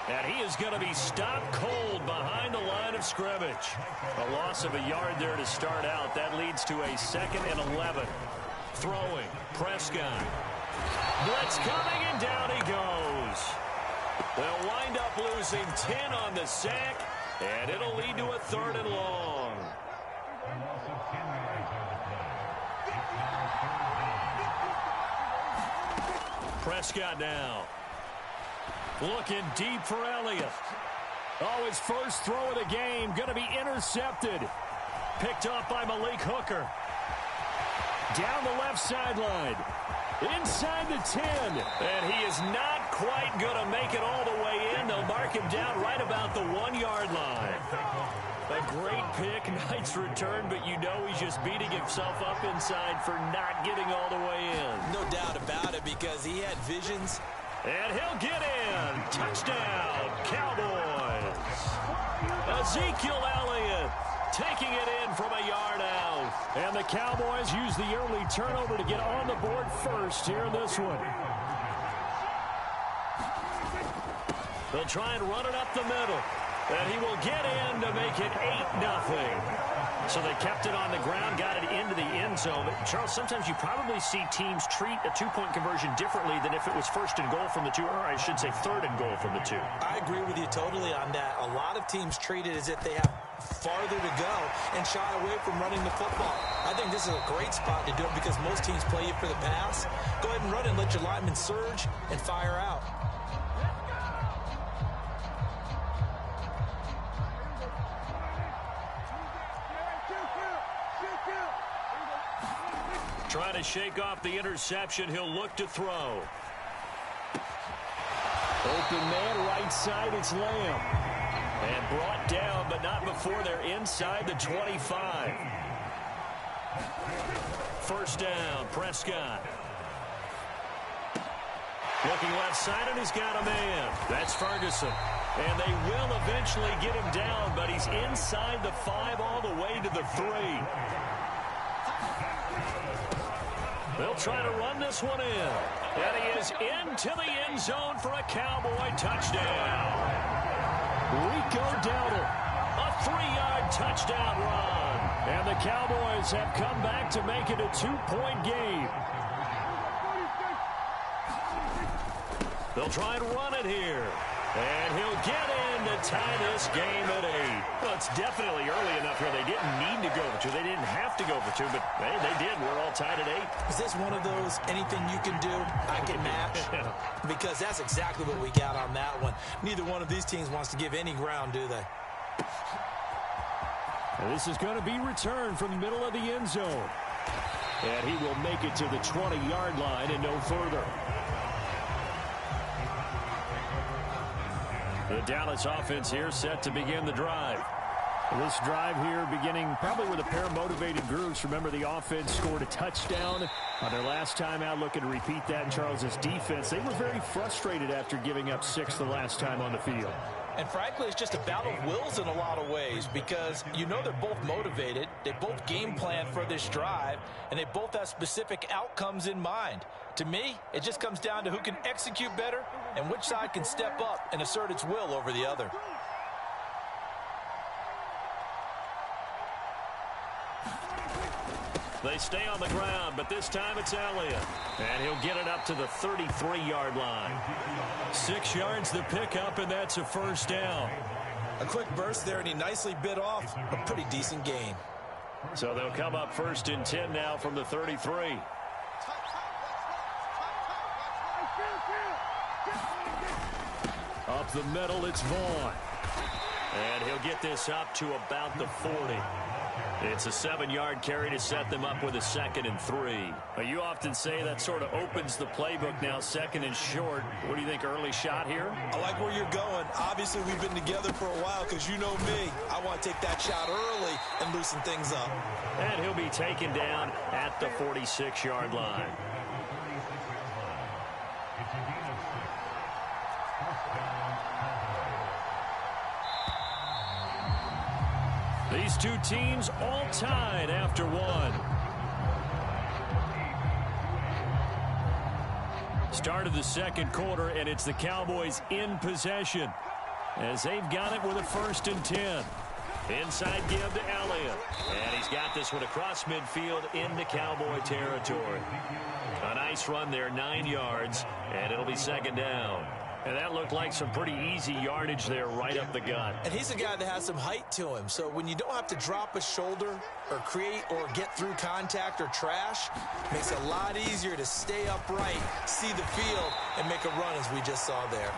And he is going to be stopped cold behind the line of scrimmage. A loss of a yard there to start out. That leads to a 2nd and 11. Throwing. Prescott. Blitz coming, and down he goes. They'll wind up losing 10 on the sack, and it'll lead to a 3rd and long. Prescott now. Looking deep for Elliott. Oh, his first throw of the game going to be intercepted. Picked up by Malik Hooker. Down the left sideline. Inside the 10. And he is not quite going to make it all the way in. They'll mark him down right about the 1-yard line. A great pick, nice return, but you know he's just beating himself up inside for not getting all the way in. No doubt about it, because he had visions. And he'll get in. Touchdown, Cowboys. Ezekiel Elliott taking it in from a yard out. And the Cowboys use the early turnover to get on the board first here in this one. They'll try and run it up the middle. And he will get in to make it 8-0. So they kept it on the ground, got it into the end zone. But Charles, sometimes you probably see teams treat a two-point conversion differently than if it was 1st and goal from the 2, or I should say 3rd and goal from the 2. I agree with you totally on that. A lot of teams treat it as if they have farther to go and shy away from running the football. I think this is a great spot to do it because most teams play you for the pass. Go ahead and run it and let your linemen surge and fire out. Trying to shake off the interception. He'll look to throw. Open man right side. It's Lamb. And brought down, but not before they're inside the 25. First down, Prescott. Looking left side, and he's got a man. That's Ferguson. And they will eventually get him down, but he's inside the 5 all the way to the 3. They'll try to run this one in. And he is into the end zone for a Cowboy touchdown. Rico Dowdle, a 3-yard touchdown run. And the Cowboys have come back to make it a 2-point game. They'll try and run it here. And he'll get in to tie this game at 8. Well, it's definitely early enough here. They didn't need to go for 2. They didn't have to go for 2, but hey, they did. We're all tied at 8. Is this one of those anything you can do, I can match? Because that's exactly what we got on that one. Neither one of these teams wants to give any ground, do they? And this is going to be returned from the middle of the end zone. And he will make it to the 20-yard line and no further. The Dallas offense here set to begin the drive. This drive here beginning probably with a pair of motivated groups. Remember, the offense scored a touchdown on their last time out. Looking to repeat that in Charles's defense. They were very frustrated after giving up 6 the last time on the field. And frankly, it's just a battle of wills in a lot of ways because you know they're both motivated, they both game plan for this drive, and they both have specific outcomes in mind. To me, it just comes down to who can execute better and which side can step up and assert its will over the other. They stay on the ground, but this time it's Elliott. And he'll get it up to the 33-yard line. 6 yards the pickup, and that's a first down. A quick burst there, and he nicely bit off a pretty decent gain. So they'll come up 1st and 10 now from the 33. Up the middle, it's Vaughn. And he'll get this up to about the 40. It's a 7-yard carry to set them up with a 2nd and 3. You often say that sort of opens the playbook now, 2nd and short. What do you think, early shot here? I like where you're going. Obviously, we've been together for a while because you know me. I want to take that shot early and loosen things up. And he'll be taken down at the 46-yard line. These two teams all tied after one. Start of the second quarter, and it's the Cowboys in possession as they've got it with a 1st and 10. Inside give to Elliott. And he's got this one across midfield into Cowboy territory. A nice run there, 9 yards, and it'll be 2nd down. And that looked like some pretty easy yardage there right up the gut. And he's a guy that has some height to him. So when you don't have to drop a shoulder or create or get through contact or trash, it makes it a lot easier to stay upright, see the field, and make a run as we just saw there.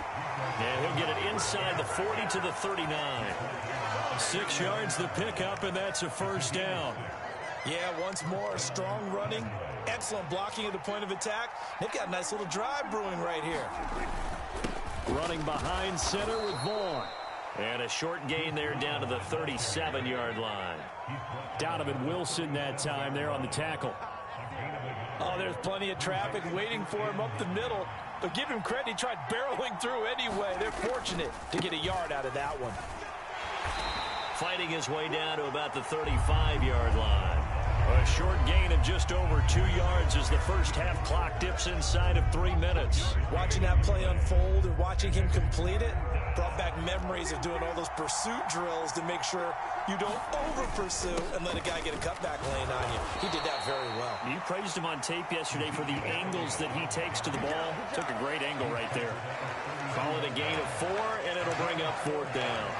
And he'll get it inside the 40 to the 39. 6 yards the pickup, and that's a first down. Yeah, once more, strong running, excellent blocking at the point of attack. They've got a nice little drive brewing right here. Running behind center with Vaughn. And a short gain there down to the 37-yard line. Donovan Wilson that time there on the tackle. Oh, there's plenty of traffic waiting for him up the middle. But give him credit, he tried barreling through anyway. They're fortunate to get a yard out of that one. Fighting his way down to about the 35-yard line. A short gain of just over 2 yards as the first half clock dips inside of 3 minutes. Watching that play unfold and watching him complete it brought back memories of doing all those pursuit drills to make sure you don't over-pursue and let a guy get a cutback lane on you. He did that very well. You praised him on tape yesterday for the angles that he takes to the ball. Took a great angle right there. Call it a gain of 4, and it'll bring up 4th down.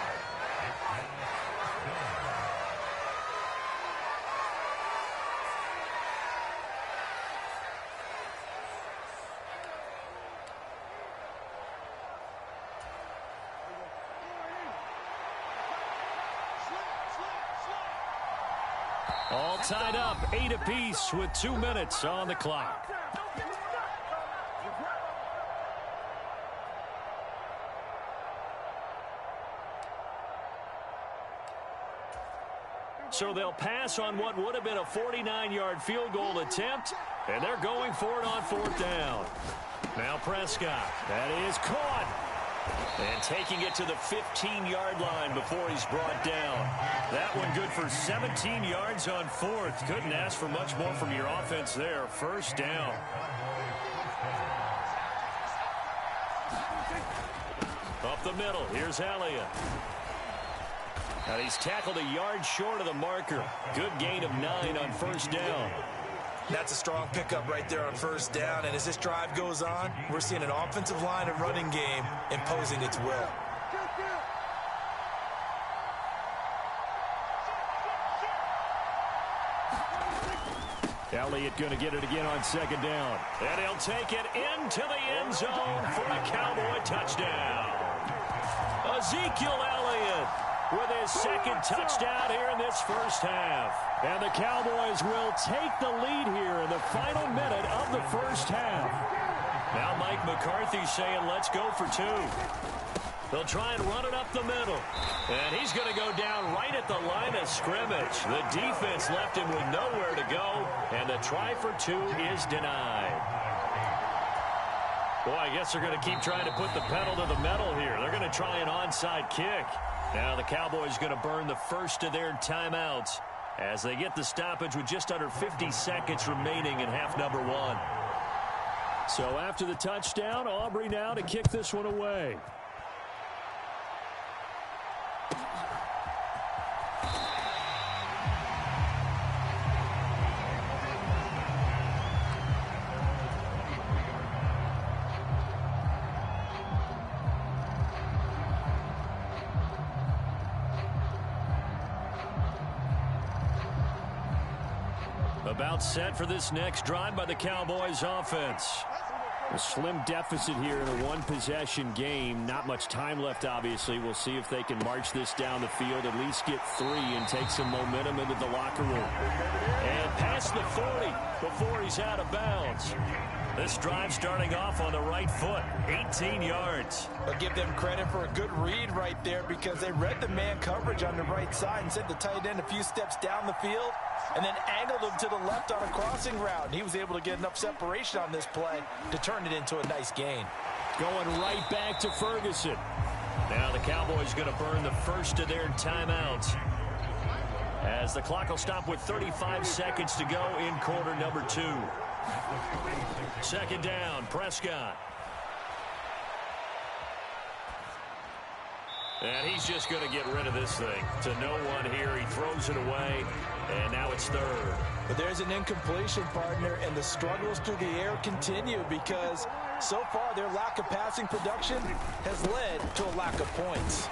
All tied up, 8 apiece with 2 minutes on the clock. So they'll pass on what would have been a 49-yard field goal attempt, and they're going for it on 4th down. Now Prescott, that is caught. And taking it to the 15-yard line before he's brought down. That one good for 17 yards on 4th. Couldn't ask for much more from your offense there. 1st down. Up the middle, here's Elliott. And he's tackled a yard short of the marker. Good gain of 9 on 1st down. That's a strong pickup right there on 1st down. And as this drive goes on, we're seeing an offensive line and running game imposing its will. Elliott going to get it again on 2nd down. And he'll take it into the end zone for a Cowboy touchdown. Ezekiel Elliott with his 2nd touchdown here in this first half. And the Cowboys will take the lead here in the final minute of the first half. Now Mike McCarthy saying, let's go for 2. They'll try and run it up the middle. And he's going to go down right at the line of scrimmage. The defense left him with nowhere to go. And the try for 2 is denied. Boy, I guess they're going to keep trying to put the pedal to the metal here. They're going to try an onside kick. Now the Cowboys going to burn the first of their timeouts as they get the stoppage with just under 50 seconds remaining in half number 1. So after the touchdown, Aubrey now to kick this one away. About set for this next drive by the Cowboys offense. A slim deficit here in a one-possession game. Not much time left, obviously. We'll see if they can march this down the field, at least get 3 and take some momentum into the locker room. And past the 40 before he's out of bounds. This drive starting off on the right foot, 18 yards. I'll give them credit for a good read right there because they read the man coverage on the right side and sent the tight end a few steps down the field and then angled him to the left on a crossing route. And he was able to get enough separation on this play to turn it into a nice gain. Going right back to Ferguson. Now the Cowboys going to burn the first of their timeouts as the clock will stop with 35 seconds to go in quarter number 2. Second down, Prescott. And he's just going to get rid of this thing to no one here. He throws it away, and now it's third. But there's an incompletion, partner, and the struggles through the air continue because so far their lack of passing production has led to a lack of points.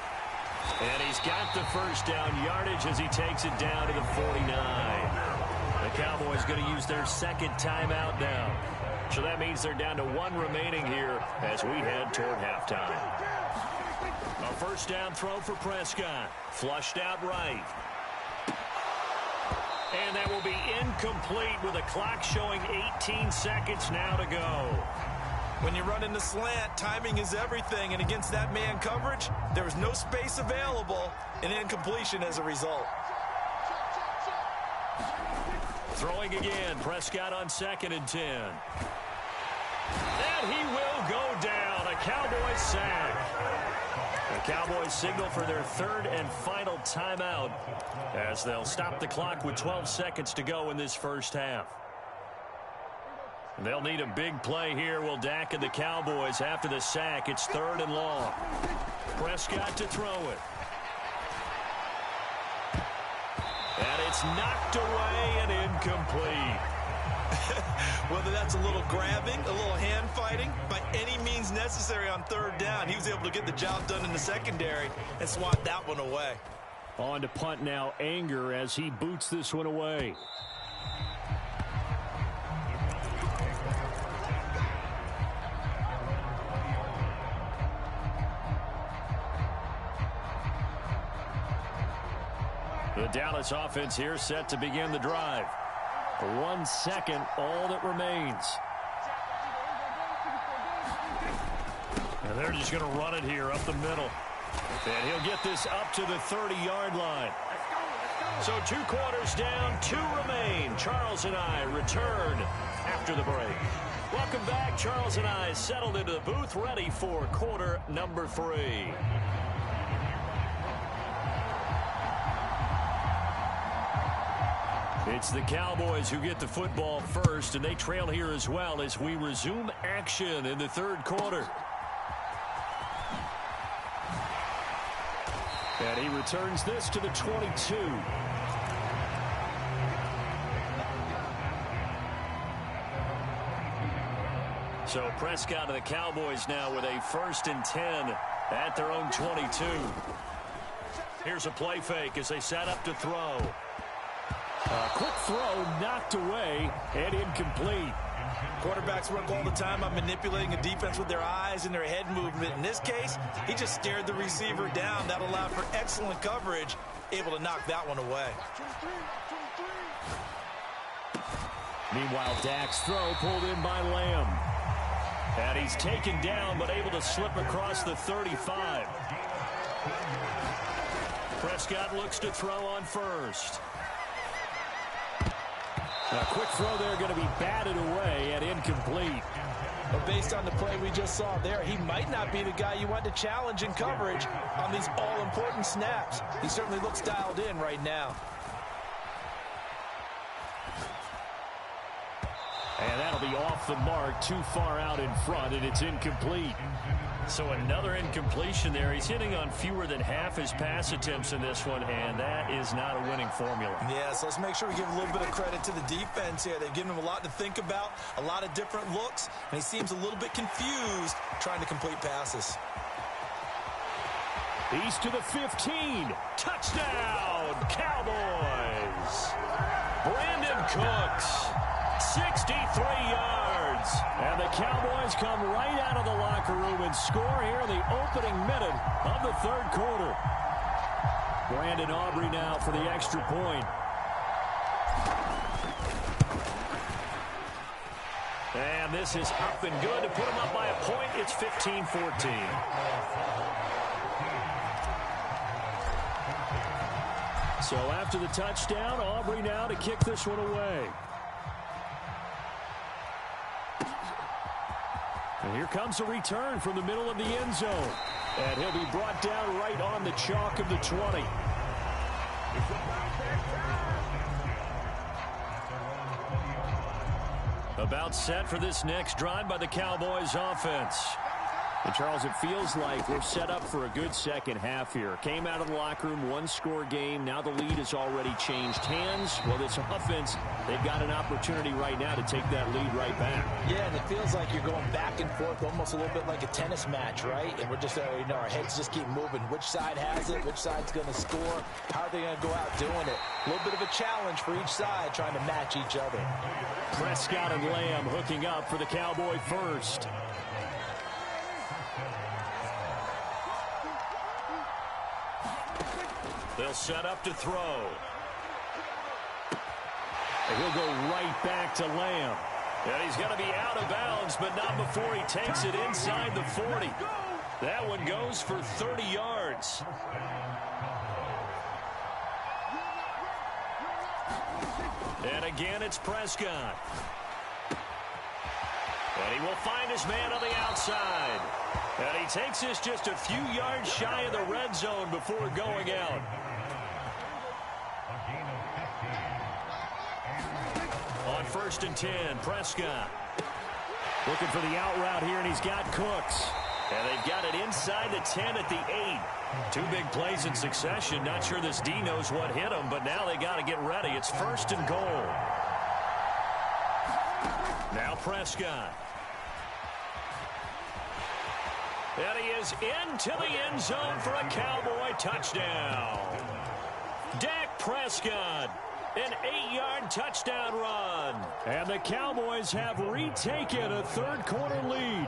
And he's got the first down yardage as he takes it down to the 49. The Cowboys going to use their second timeout now. So that means they're down to 1 remaining here as we head toward halftime. A first down throw for Prescott. Flushed out right. And that will be incomplete with a clock showing 18 seconds now to go. When you're running the slant, timing is everything. And against that man coverage, there was no space available and incompletion as a result. Throwing again, Prescott on 2nd and 10. And he will go down. A Cowboys sack. The Cowboys signal for their 3rd and final timeout as they'll stop the clock with 12 seconds to go in this first half. They'll need a big play here, will Dak and the Cowboys. After the sack, it's 3rd and long. Prescott to throw it. And it's knocked away and incomplete. Whether that's a little grabbing, a little hand fighting, by any means necessary on 3rd down, he was able to get the job done in the secondary and swat that one away. On to punt now, Anger as he boots this one away. The Dallas offense here set to begin the drive. 1 second, all that remains. And they're just going to run it here up the middle. And he'll get this up to the 30-yard line. So 2 quarters down, 2 remain. Charles and I return after the break. Welcome back. Charles and I settled into the booth, ready for quarter number 3. It's the Cowboys who get the football first, and they trail here as well as we resume action in the 3rd quarter. And he returns this to the 22. So Prescott of the Cowboys now with a 1st and 10 at their own 22. Here's a play fake as they set up to throw. A quick throw knocked away and incomplete. Quarterbacks work all the time on manipulating a defense with their eyes and their head movement. In this case, he just stared the receiver down. That allowed for excellent coverage, able to knock that one away. Meanwhile, Dak's throw pulled in by Lamb. And he's taken down but able to slip across the 35. Prescott looks to throw on 1st. A quick throw there going to be batted away and incomplete. But based on the play we just saw there, he might not be the guy you want to challenge in coverage on these all-important snaps. He certainly looks dialed in right now. And that'll be off the mark, too far out in front, and it's incomplete. So another incompletion there. He's hitting on fewer than half his pass attempts in this one, and that is not a winning formula. Yeah, so let's make sure we give a little bit of credit to the defense here. They've given him a lot to think about, a lot of different looks, and he seems a little bit confused trying to complete passes. He's to the 15. Touchdown, Cowboys. Brandon Cooks, 63 yards. And the Cowboys come right out of the locker room and score here in the opening minute of the third quarter. Brandon Aubrey now for the extra point. And this is up and good to put them up by a point. It's 15-14. So after the touchdown, Aubrey now to kick this one away. And here comes a return from the middle of the end zone. And he'll be brought down right on the chalk of the 20. About set for this next drive by the Cowboys offense. And, Charles, it feels like we're set up for a good second half here. Came out of the locker room, one-score game. Now the lead has already changed hands. Well, this offense, they've got an opportunity right now to take that lead right back. Yeah, and it feels like you're going back and forth, almost a little bit like a tennis match, right? And we're just, our heads just keep moving. Which side has it? Which side's going to score? How are they going to go out doing it? A little bit of a challenge for each side, trying to match each other. Prescott and Lamb hooking up for the Cowboy first. They'll set up to throw. And he'll go right back to Lamb. And he's going to be out of bounds, but not before he takes it inside the 40. That one goes for 30 yards. And again, it's Prescott. And he will find his man on the outside. And he takes this just a few yards shy of the red zone before going out. On 1st and 10, Prescott. Looking for the out route here, and he's got Cooks. And they've got it inside the 10 at the 8. Two big plays in succession. Not sure this D knows what hit him, but now they got to get ready. It's 1st and goal. Now Prescott. And he is into the end zone for a Cowboy touchdown. Dak Prescott, an 8-yard touchdown run. And the Cowboys have retaken a third-quarter lead.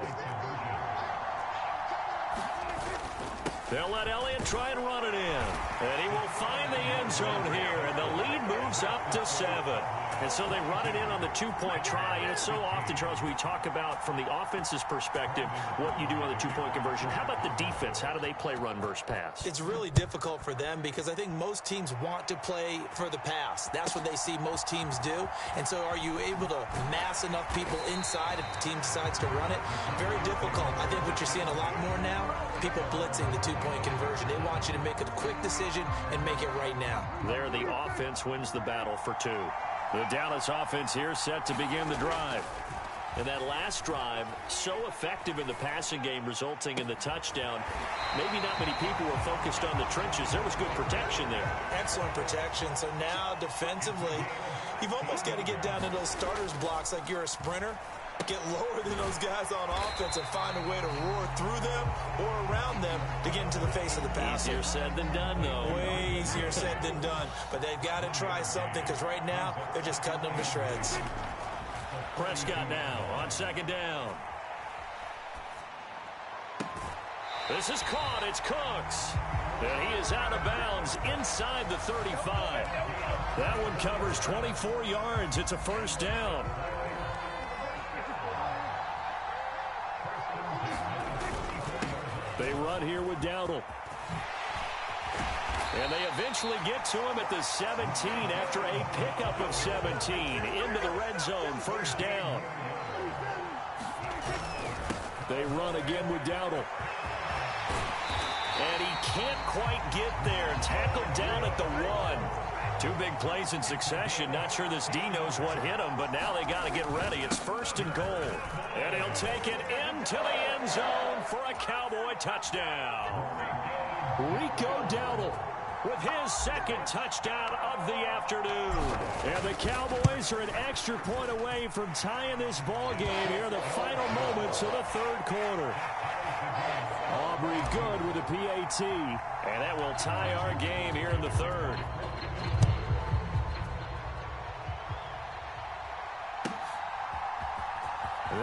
They'll let Elliott try and run it in. And he will find the end zone here, and the lead moves up to 7. And so they run it in on the two-point try. And it's so often, Charles, we talk about from the offense's perspective what you do on the two-point conversion. How about the defense? How do they play run versus pass? It's really difficult for them because I think most teams want to play for the pass. That's what they see most teams do. And so are you able to mass enough people inside if the team decides to run it? Very difficult. I think what you're seeing a lot more now, people blitzing the two-point conversion. They want you to make a quick decision and make it right now. There, the offense wins the battle for 2. The Dallas offense here set to begin the drive. And that last drive, so effective in the passing game, resulting in the touchdown. Maybe not many people were focused on the trenches. There was good protection there. Excellent protection. So now, defensively, you've almost got to get down to those starters blocks like you're a sprinter. Get lower than those guys on offense and find a way to roar through them or around them to get into the face of the passer. Easier said than done, though. Way easier said than done. But they've got to try something because right now they're just cutting them to shreds. Prescott now on 2nd down. This is caught. It's Cooks. And he is out of bounds inside the 35. That one covers 24 yards. It's a 1st down. They run here with Dowdle. And they eventually get to him at the 17 after a pickup of 17 into the red zone. 1st down. They run again with Dowdle. And he can't quite get there. Tackled down at the 1. 2 big plays in succession. Not sure this D knows what hit him, but now they got to get ready. It's 1st and goal. And he'll take it into the end zone for a Cowboy touchdown. Rico Dowdle with his 2nd touchdown of the afternoon. And the Cowboys are an extra point away from tying this ball game here in the final moments of the 3rd quarter. Aubrey good with a PAT. And that will tie our game here in the 3rd.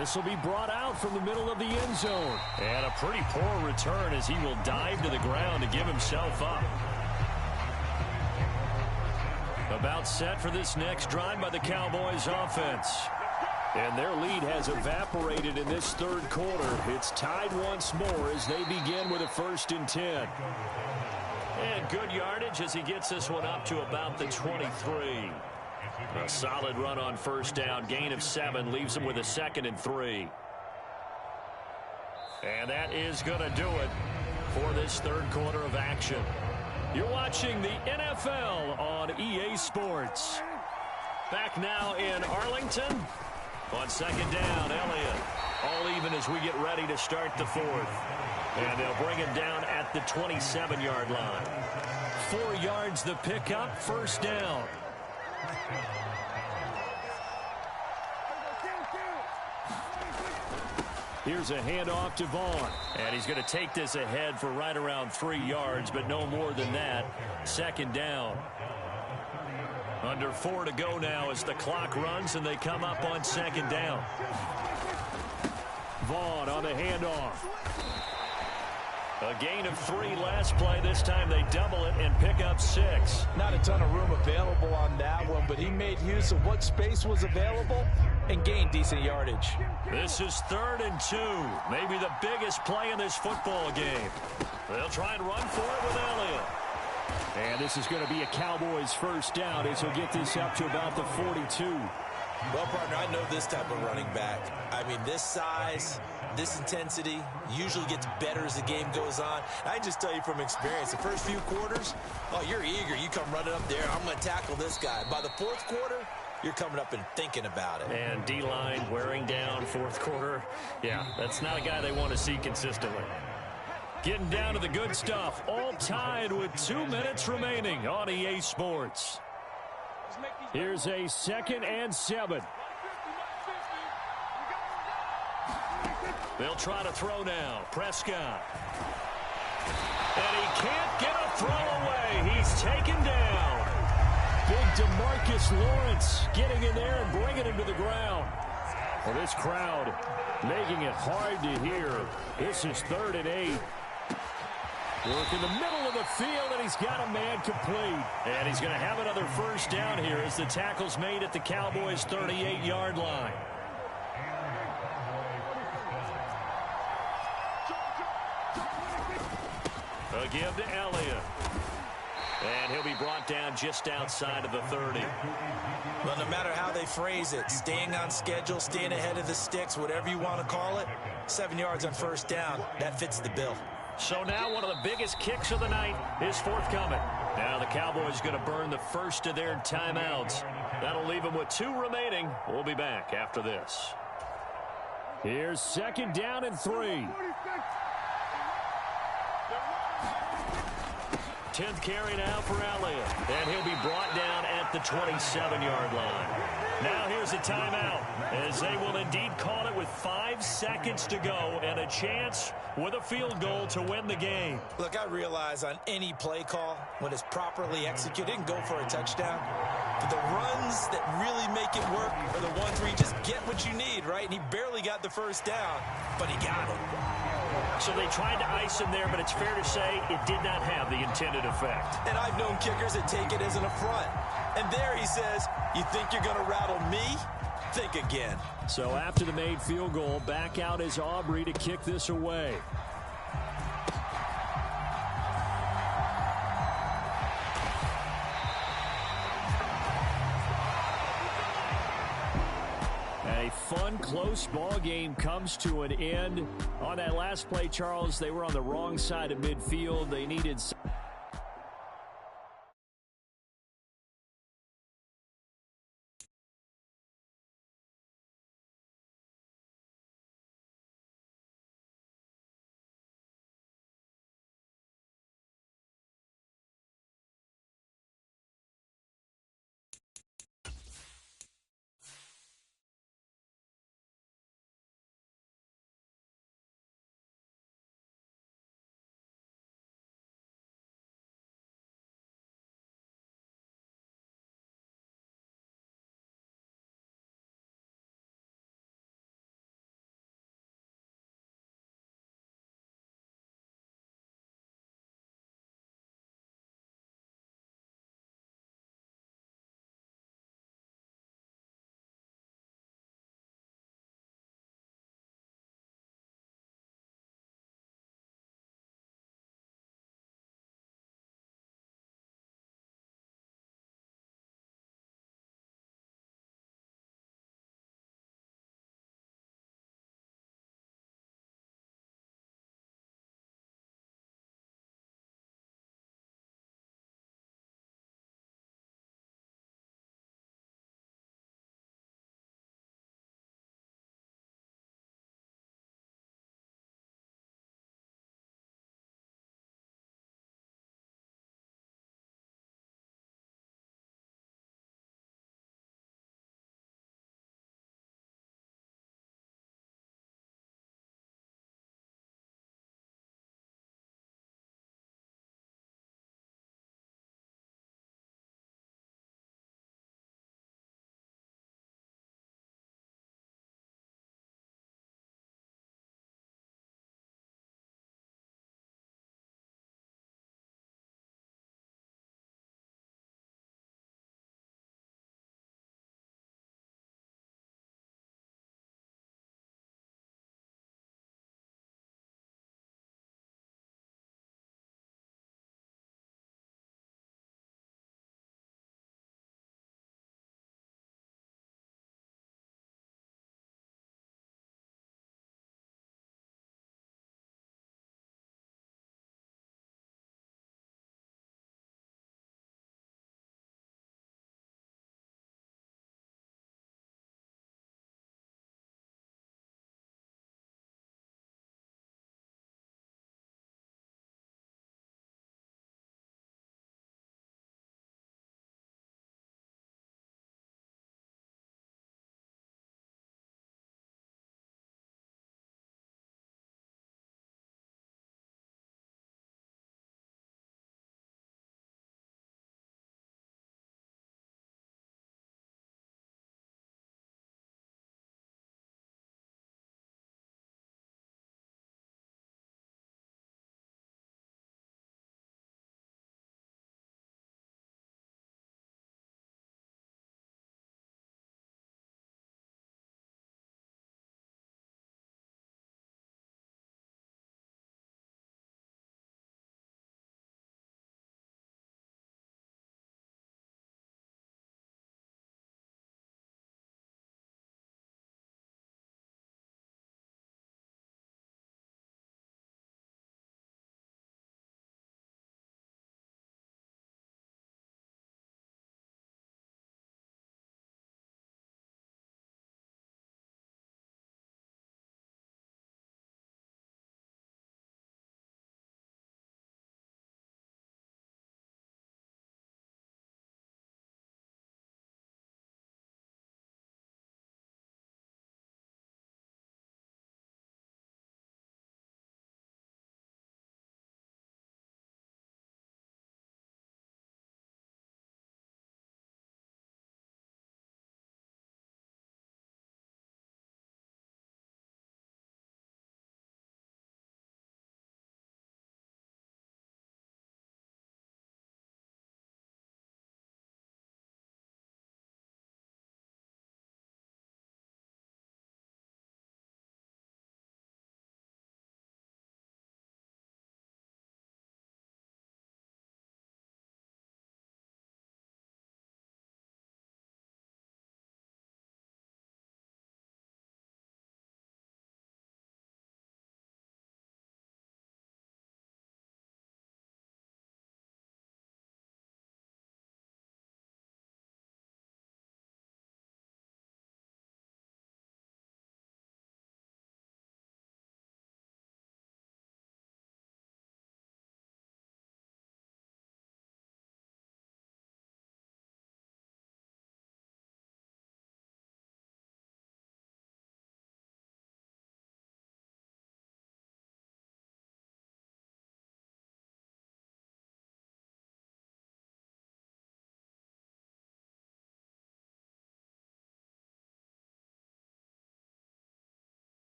This will be brought out from the middle of the end zone. And a pretty poor return as he will dive to the ground to give himself up. About set for this next drive by the Cowboys offense. And their lead has evaporated in this 3rd quarter. It's tied once more as they begin with a 1st and 10. And good yardage as he gets this one up to about the 23. A solid run on 1st down. Gain of 7 leaves him with a 2nd and 3. And that is going to do it for this 3rd quarter of action. You're watching the NFL on EA Sports. Back now in Arlington. On 2nd down, Elliott. All even as we get ready to start the 4th. And they'll bring him down at the 27-yard line. 4 yards the pickup, 1st down. Here's a handoff to Vaughn. And he's going to take this ahead for right around 3 yards, but no more than that. 2nd down. Under 4 to go now as the clock runs and they come up on 2nd down. Vaughn on the handoff. A gain of 3 last play. This time they double it and pick up 6. Not a ton of room available on that one, but he made use of what space was available and gained decent yardage. This is 3rd and 2. Maybe the biggest play in this football game. They'll try and run for it with Elliott. And this is going to be a Cowboys 1st down as he'll get this up to about the 42. Well, partner, I know this type of running back. I mean, this size, this intensity usually gets better as the game goes on. I can just tell you from experience, the first few quarters, oh, you're eager. You come running up there, I'm going to tackle this guy. By the 4th quarter, you're coming up and thinking about it. And D-line wearing down 4th quarter. Yeah, that's not a guy they want to see consistently. Getting down to the good stuff. All tied with 2 minutes remaining on EA Sports. Here's a 2nd and 7. They'll try to throw now. Prescott. And he can't get a throw away. He's taken down. Big DeMarcus Lawrence getting in there and bringing him to the ground. Well, this crowd making it hard to hear. This is 3rd and 8. Work in the middle of the field, and he's got a man complete. And he's going to have another 1st down here as the tackle's made at the Cowboys' 38-yard line. A give to Elliott. And he'll be brought down just outside of the 30. Well, no matter how they phrase it, staying on schedule, staying ahead of the sticks, whatever you want to call it, 7 yards on 1st down, that fits the bill. So now one of the biggest kicks of the night is forthcoming. Now the Cowboys going to burn the 1st of their timeouts. That'll leave them with 2 remaining. We'll be back after this. Here's 2nd down and 3. 10th carry now for Elliott. And he'll be brought down at the 27-yard line. Now here's a timeout as they will indeed call it with 5 seconds to go and a chance with a field goal to win the game. Look, I realize on any play call, when it's properly executed, it can go for a touchdown. But the runs that really make it work are the ones where you just get what you need, right? And he barely got the 1st down, but he got it. So they tried to ice him there, but it's fair to say it did not have the intended effect. And I've known kickers that take it as an affront. And there he says, you think you're going to rattle me? Think again. So after the made field goal, back out is Aubrey to kick this away. A fun, close ball game comes to an end. On that last play, Charles, they were on the wrong side of midfield. They needed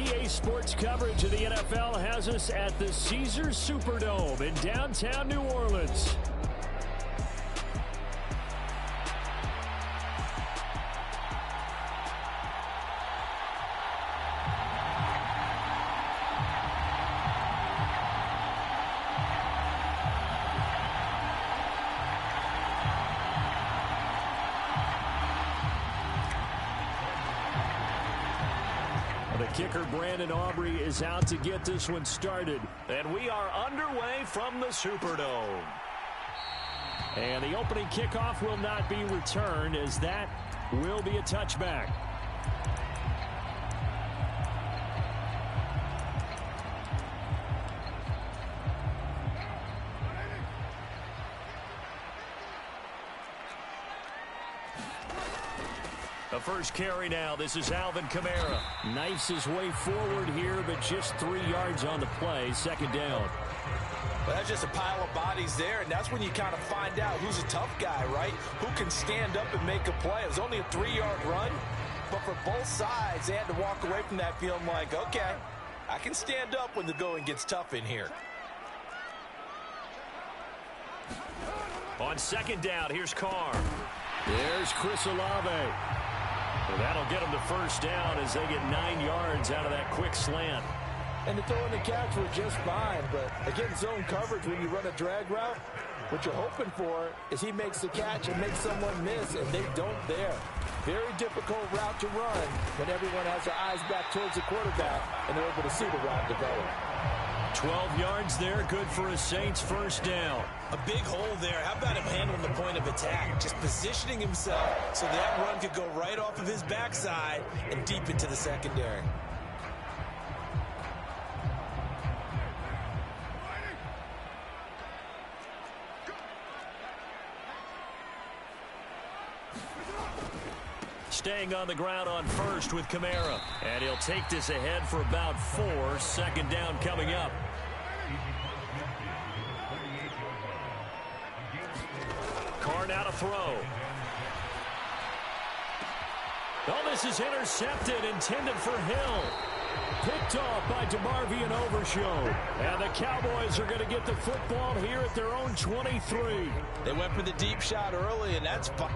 EA Sports coverage of the NFL has us at the Caesars Superdome in downtown New Orleans. The kicker, Brandon Aubrey, is out to get this one started. And we are underway from the Superdome. And the opening kickoff will not be returned, as that will be a touchback. The first carry now. This is Alvin Kamara. Knifes his way forward here, but just 3 yards on the play. Second down. Well, that's just a pile of bodies there, and that's when you kind of find out who's a tough guy, right? Who can stand up and make a play. It was only a 3-yard run, but for both sides, they had to walk away from that feeling like, okay, I can stand up when the going gets tough in here. On second down, here's Carr. There's Chris Olave. Well, that'll get them the first down as they get 9 yards out of that quick slant. And the throw and the catch were just fine, but again, zone coverage when you run a drag route, what you're hoping for is he makes the catch and makes someone miss, and they don't there. Very difficult route to run when everyone has their eyes back towards the quarterback and they're able to see the route develop. 12 yards there, good for a Saints first down. A big hole there. How about him handling the point of attack? Just positioning himself so that run could go right off of his backside and deep into the secondary. Staying on the ground on first with Kamara. And he'll take this ahead for about 4. Second down coming up. Carr now to throw. Oh, this is intercepted, intended for Hill. Picked off by DeMarvion Overshow. And the Cowboys are going to get the football here at their own 23. They went for the deep shot early, and that's fine.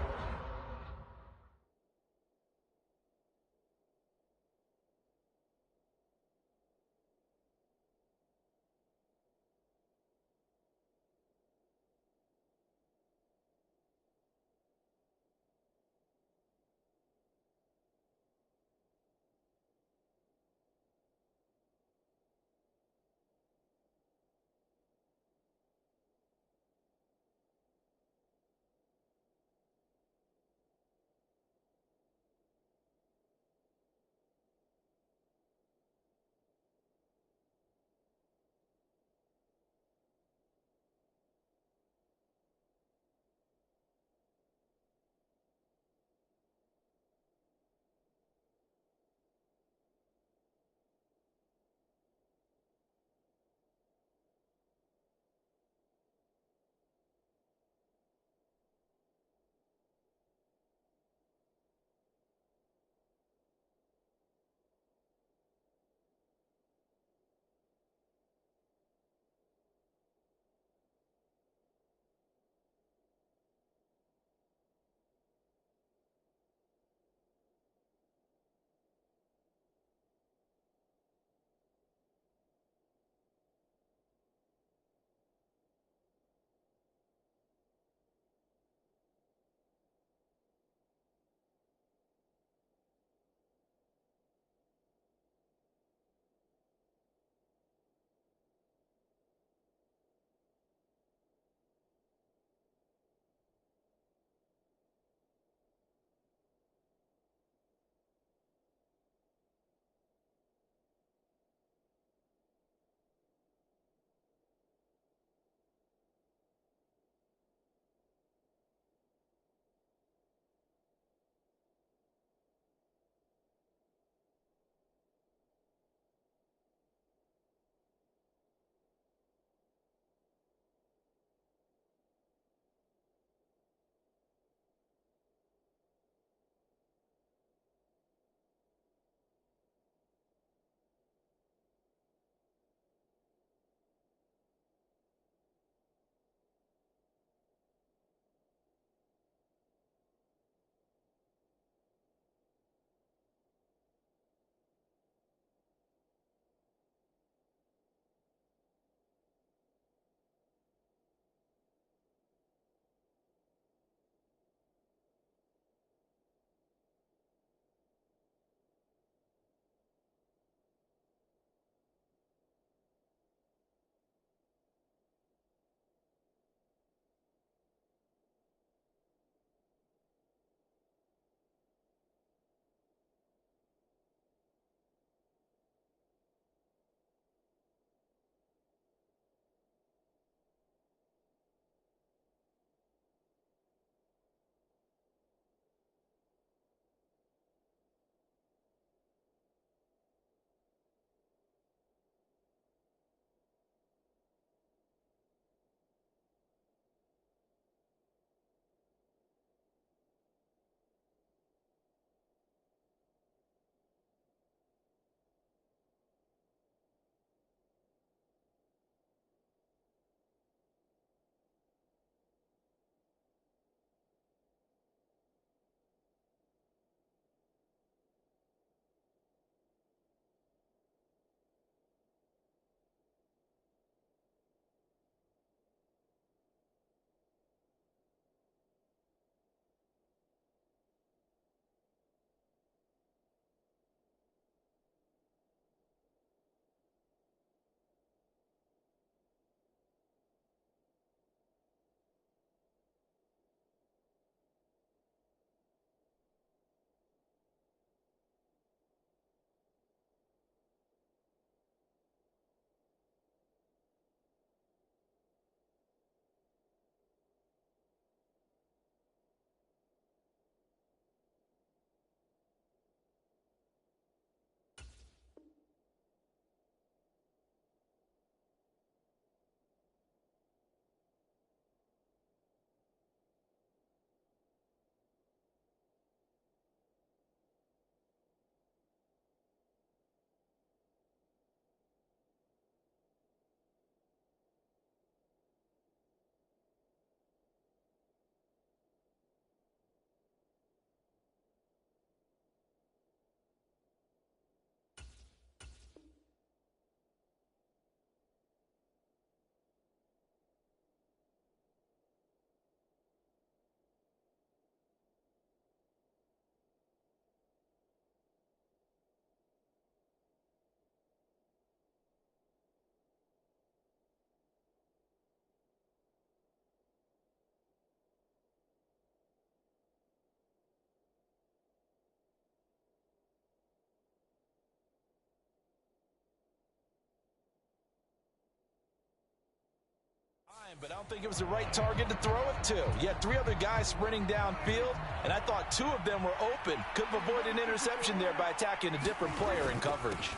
But I don't think it was the right target to throw it to. You had 3 other guys sprinting downfield, and I thought 2 of them were open. Could have avoided an interception there by attacking a different player in coverage.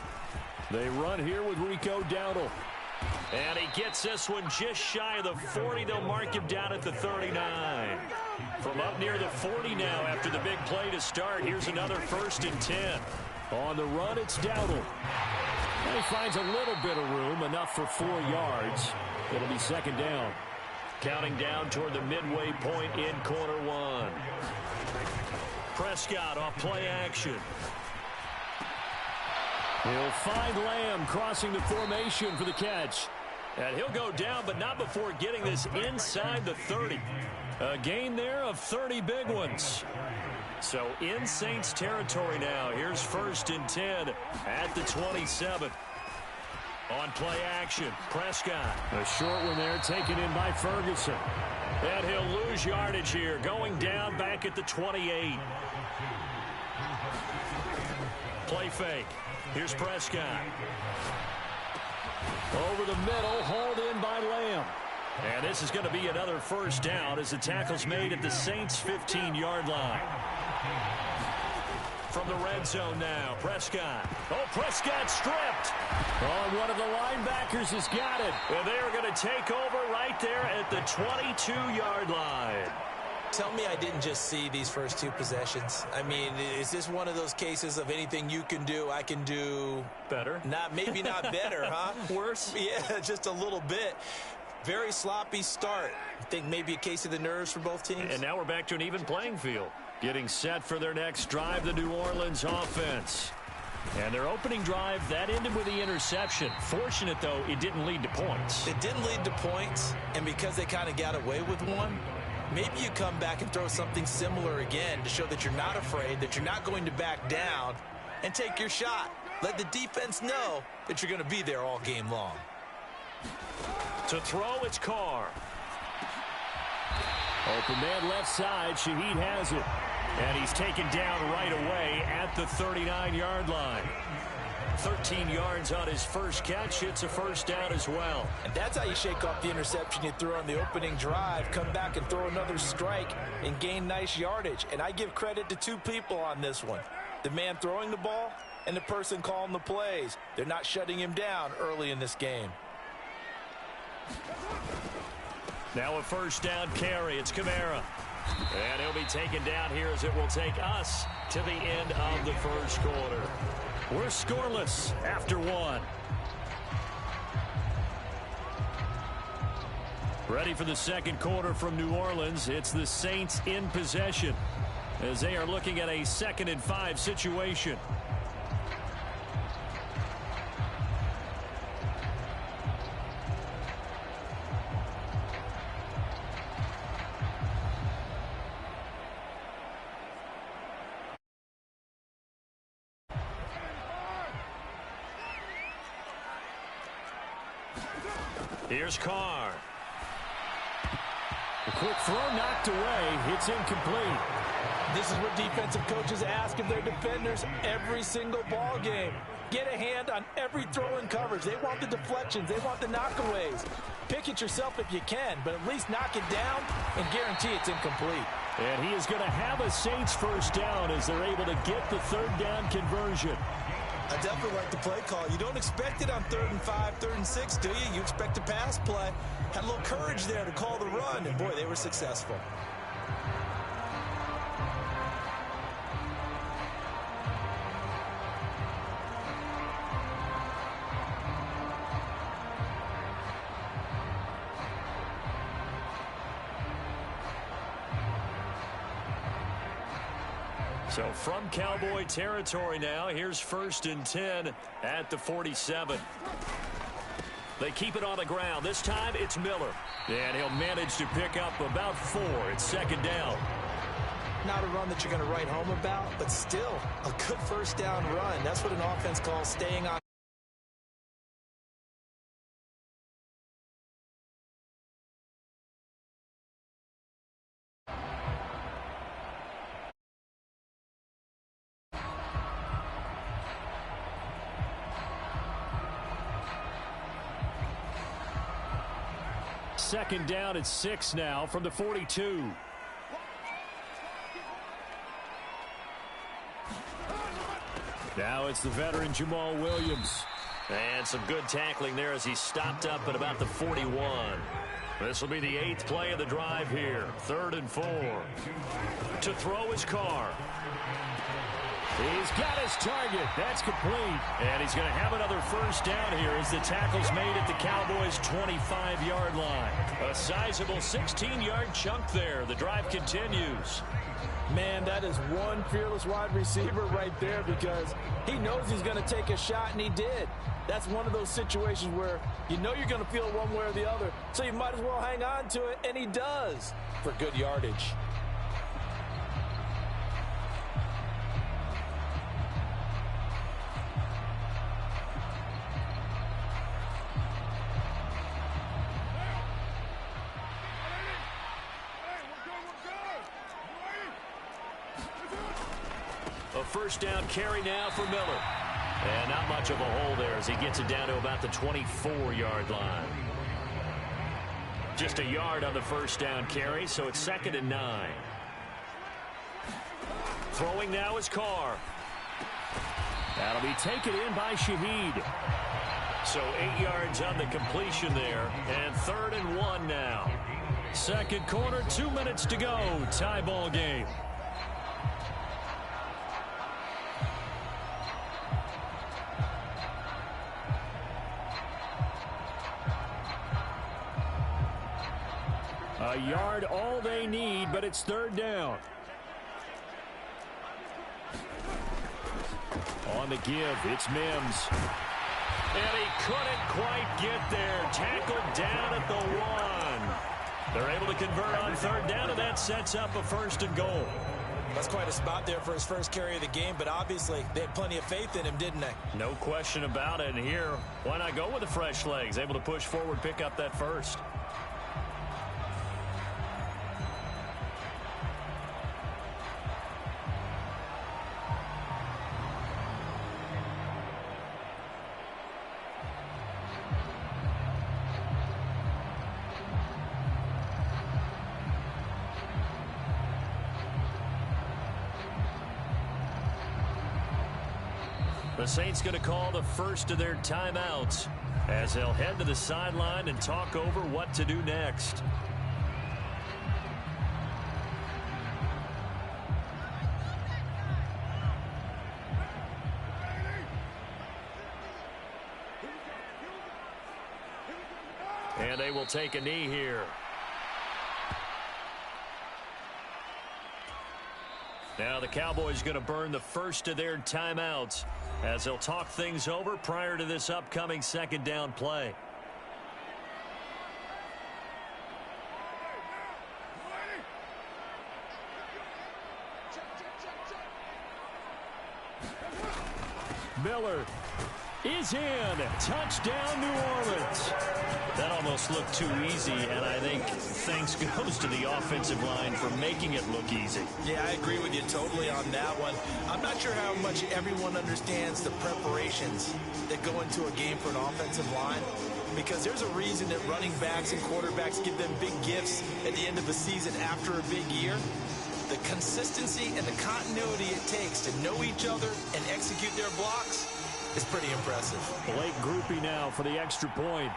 They run here with Rico Dowdle. And he gets this one just shy of the 40. They'll mark him down at the 39. From up near the 40 now after the big play to start. Here's another 1st and 10. On the run, it's Dowdle. And he finds a little bit of room, enough for 4 yards. It'll be 2nd down. Counting down toward the midway point in quarter 1. Prescott off play action. He'll find Lamb crossing the formation for the catch. And he'll go down, but not before getting this inside the 30. A gain there of 30 big ones. So in Saints territory now. Here's 1st and 10 at the 27. On play action, Prescott. A short one there taken in by Ferguson. And he'll lose yardage here, going down back at the 28. Play fake. Here's Prescott. Over the middle, hauled in by Lamb. And this is going to be another 1st down as the tackle's made at the Saints' 15-yard line. From the red zone now, Prescott. Oh, Prescott stripped. Oh, one of the linebackers has got it. And they're going to take over right there at the 22-yard line. Tell me I didn't just see these first 2 possessions. I mean, is this one of those cases of anything you can do, I can do better? Maybe not better, huh? Worse? Yeah, just a little bit. Very sloppy start. I think maybe a case of the nerves for both teams. And now we're back to an even playing field. Getting set for their next drive, the New Orleans offense. And their opening drive, that ended with the interception. Fortunate, though, it didn't lead to points. It didn't lead to points, and because they kind of got away with one, maybe you come back and throw something similar again to show that you're not afraid, that you're not going to back down, and take your shot. Let the defense know that you're going to be there all game long. To throw, it's Carr. Open man left side. Shaheed has it. And he's taken down right away at the 39-yard line. 13 yards on his first catch. It's a 1st down as well. And that's how you shake off the interception you threw on the opening drive. Come back and throw another strike and gain nice yardage. And I give credit to 2 people on this one. The man throwing the ball and the person calling the plays. They're not shutting him down early in this game. Now a 1st down carry. It's Kamara. And he'll be taken down here as it will take us to the end of the 1st quarter. We're scoreless after 1. Ready for the 2nd quarter from New Orleans. It's the Saints in possession as they are looking at a 2nd and 5 situation. Here's Carr. A quick throw knocked away. It's incomplete. This is what defensive coaches ask of their defenders every single ball game. Get a hand on every throw in coverage. They want the deflections. They want the knockaways. Pick it yourself if you can, but at least knock it down and guarantee it's incomplete. And he is going to have a Saints 1st down as they're able to get the 3rd down conversion. I definitely like the play call. You don't expect it on 3rd and 5, 3rd and 6, do you? You expect a pass play. Had a little courage there to call the run, and boy, they were successful. So from Cowboy territory now, here's 1st and 10 at the 47. They keep it on the ground. This time it's Miller. And he'll manage to pick up about 4. It's 2nd down. Not a run that you're going to write home about, but still a good 1st down run. That's what an offense calls staying on. second down and 6 now from the 42. Now it's the veteran Jamal Williams. And some good tackling there as he stopped up at about the 41. This will be the 8th play of the drive here. 3rd and 4. To throw his car. He's got his target. That's complete. And he's going to have another first down here as the tackle's made at the Cowboys' 25-yard line. A sizable 16-yard chunk there. The drive continues. Man, that is one fearless wide receiver right there because he knows he's going to take a shot, and he did. That's one of those situations where you know you're going to feel one way or the other, so you might as well hang on to it, and he does for good yardage. A first down carry now for Miller. And not much of a hole there as he gets it down to about the 24-yard line. Just a yard on the first down carry, so it's 2nd and 9. Throwing now is Carr. That'll be taken in by Shaheed. So 8 yards on the completion there, and 3rd and 1 now. Second quarter, 2 minutes to go. Tie ball game. A yard all they need, but it's 3rd down. On the give, it's Mims. And he couldn't quite get there. Tackled down at the 1. They're able to convert on 3rd down, and that sets up a 1st and goal. That's quite a spot there for his first carry of the game, but obviously they had plenty of faith in him, didn't they? No question about it. And here, why not go with the fresh legs? Able to push forward, pick up that 1st. The Saints going to call the first of their timeouts as they'll head to the sideline and talk over what to do next. And they will take a knee here. Now the Cowboys going to burn the first of their timeouts as they'll talk things over prior to this upcoming 2nd down play. Miller is in. Touchdown, New Orleans. That almost looked too easy, and I think thanks goes to the offensive line for making it look easy. Yeah, I agree with you totally on that one. I'm not sure how much everyone understands the preparations that go into a game for an offensive line, because there's a reason that running backs and quarterbacks give them big gifts at the end of the season after a big year. The consistency and the continuity it takes to know each other and execute their blocks is pretty impressive. Blake Groupie now for the extra point.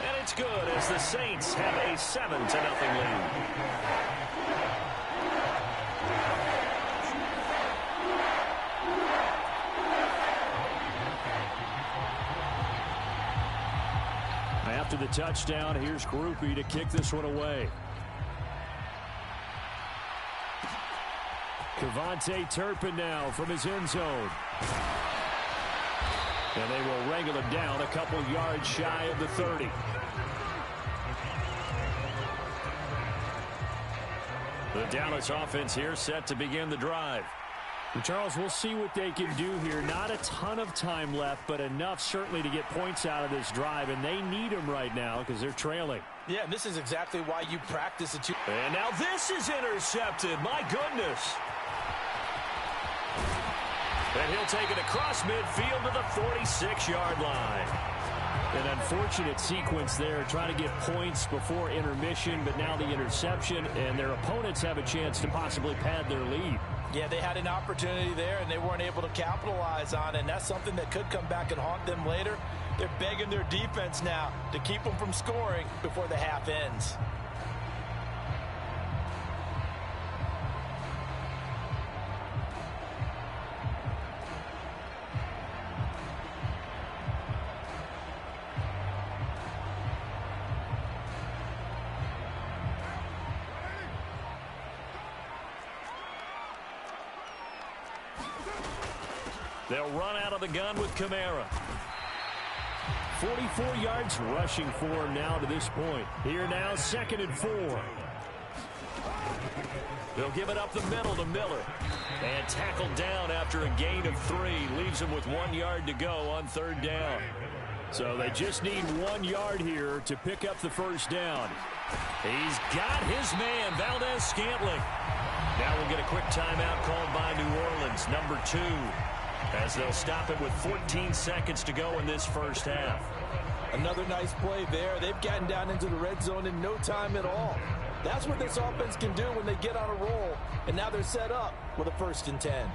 And it's good as the Saints have a 7-0 lead. After the touchdown, here's Groupie to kick this one away. Kevontae Turpin now from his end zone. And they will wrangle him down a couple yards shy of the 30. The Dallas offense here set to begin the drive. And Charles, we'll see what they can do here. Not a ton of time left, but enough certainly to get points out of this drive, and they need them right now because they're trailing. Yeah, this is exactly why you practice it. And now this is intercepted. My goodness. And he'll take it across midfield to the 46-yard line. An unfortunate sequence there, trying to get points before intermission, but now the interception, and their opponents have a chance to possibly pad their lead. Yeah, they had an opportunity there, and they weren't able to capitalize on it, and that's something that could come back and haunt them later. They're begging their defense now to keep them from scoring before the half ends. They'll run out of the gun with Kamara. 44 yards rushing for him now to this point. Here now, 2nd and 4. They'll give it up the middle to Miller. And tackled down after a gain of 3. Leaves him with 1 yard to go on 3rd down. So they just need 1 yard here to pick up the first down. He's got his man, Valdez-Scantling. Now we'll get a quick timeout called by New Orleans, number 2. As they'll stop it with 14 seconds to go in this first half. Another nice play there. They've gotten down into the red zone in no time at all. That's what this offense can do when they get on a roll. And now they're set up with a 1st and 10.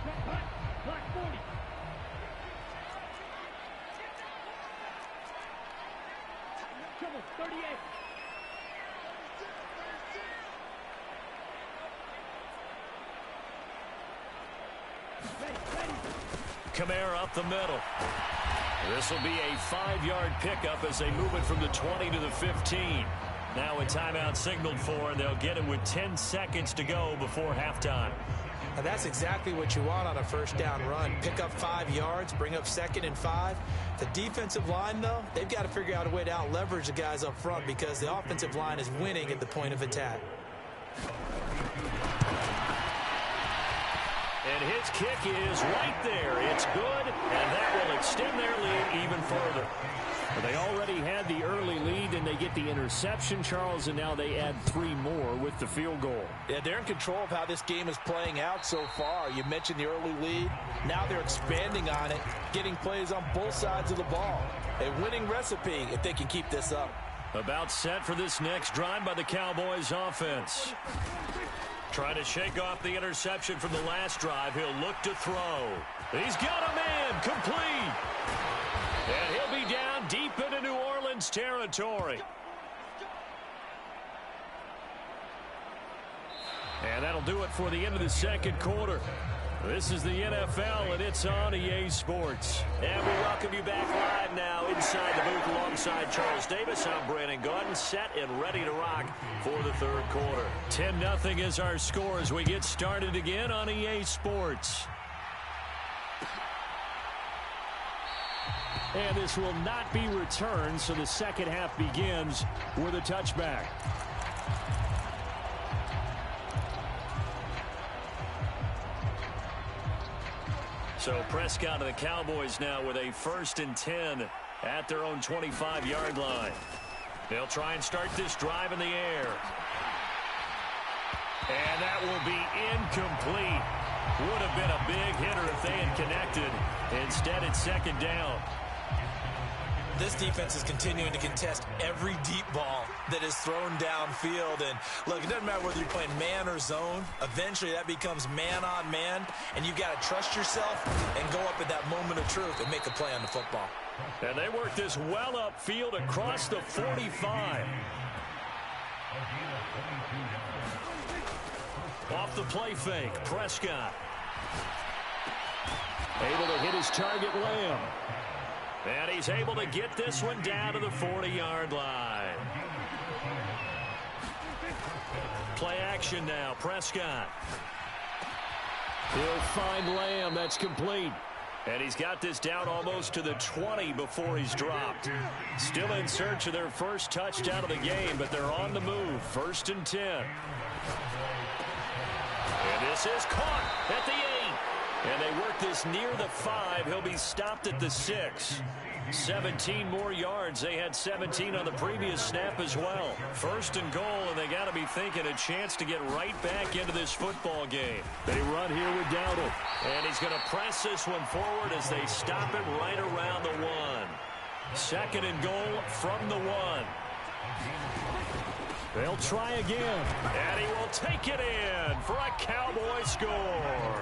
Kamara up the middle. This will be a 5-yard pickup as they move it from the 20 to the 15. Now a timeout signaled for, and they'll get it with 10 seconds to go before halftime. Now that's exactly what you want on a 1st down run. Pick up 5 yards, bring up 2nd and 5. The defensive line, though, they've got to figure out a way to out-leverage the guys up front because the offensive line is winning at the point of attack. And his kick is right there. It's good, and that will extend their lead even further. They already had the early lead, and they get the interception, Charles, and now they add 3 more with the field goal. Yeah, they're in control of how this game is playing out so far. You mentioned the early lead. Now they're expanding on it, getting plays on both sides of the ball. A winning recipe if they can keep this up. About set for this next drive by the Cowboys offense. Trying to shake off the interception from the last drive. He'll look to throw. He's got a man complete. And he'll be down deep into New Orleans territory. And that'll do it for the end of the 2nd quarter. This is the NFL, and it's on EA Sports. And we welcome you back live now inside the booth alongside Charles Davis. I'm Brandon Gaudin, set and ready to rock for the 3rd quarter. 10-0 is our score as we get started again on EA Sports. And this will not be returned, so the 2nd half begins with a touchback. So Prescott and the Cowboys now with a 1st and 10 at their own 25-yard line. They'll try and start this drive in the air. And that will be incomplete. Would have been a big hitter if they had connected. Instead, it's 2nd down. This defense is continuing to contest every deep ball that is thrown downfield. And look, it doesn't matter whether you're playing man or zone. Eventually, that becomes man on man. And you've got to trust yourself and go up at that moment of truth and make a play on the football. And they work this well upfield across the 45. Off the play fake, Prescott. Able to hit his target, Lamb. And he's able to get this one down to the 40-yard line. Play action now, Prescott. He'll find Lamb. That's complete. And he's got this down almost to the 20 before he's dropped. Still in search of their first touchdown of the game, but they're on the move. 1st and 10. And this is caught at the 8. And they work this near the 5. He'll be stopped at the 6. 17 more yards. They had 17 on the previous snap as well. 1st and goal, and they got to be thinking a chance to get right back into this football game. They run here with Dowdle. And he's going to press this one forward as they stop him right around the 1. Second and goal from the 1. They'll try again. And he will take it in for a Cowboy score.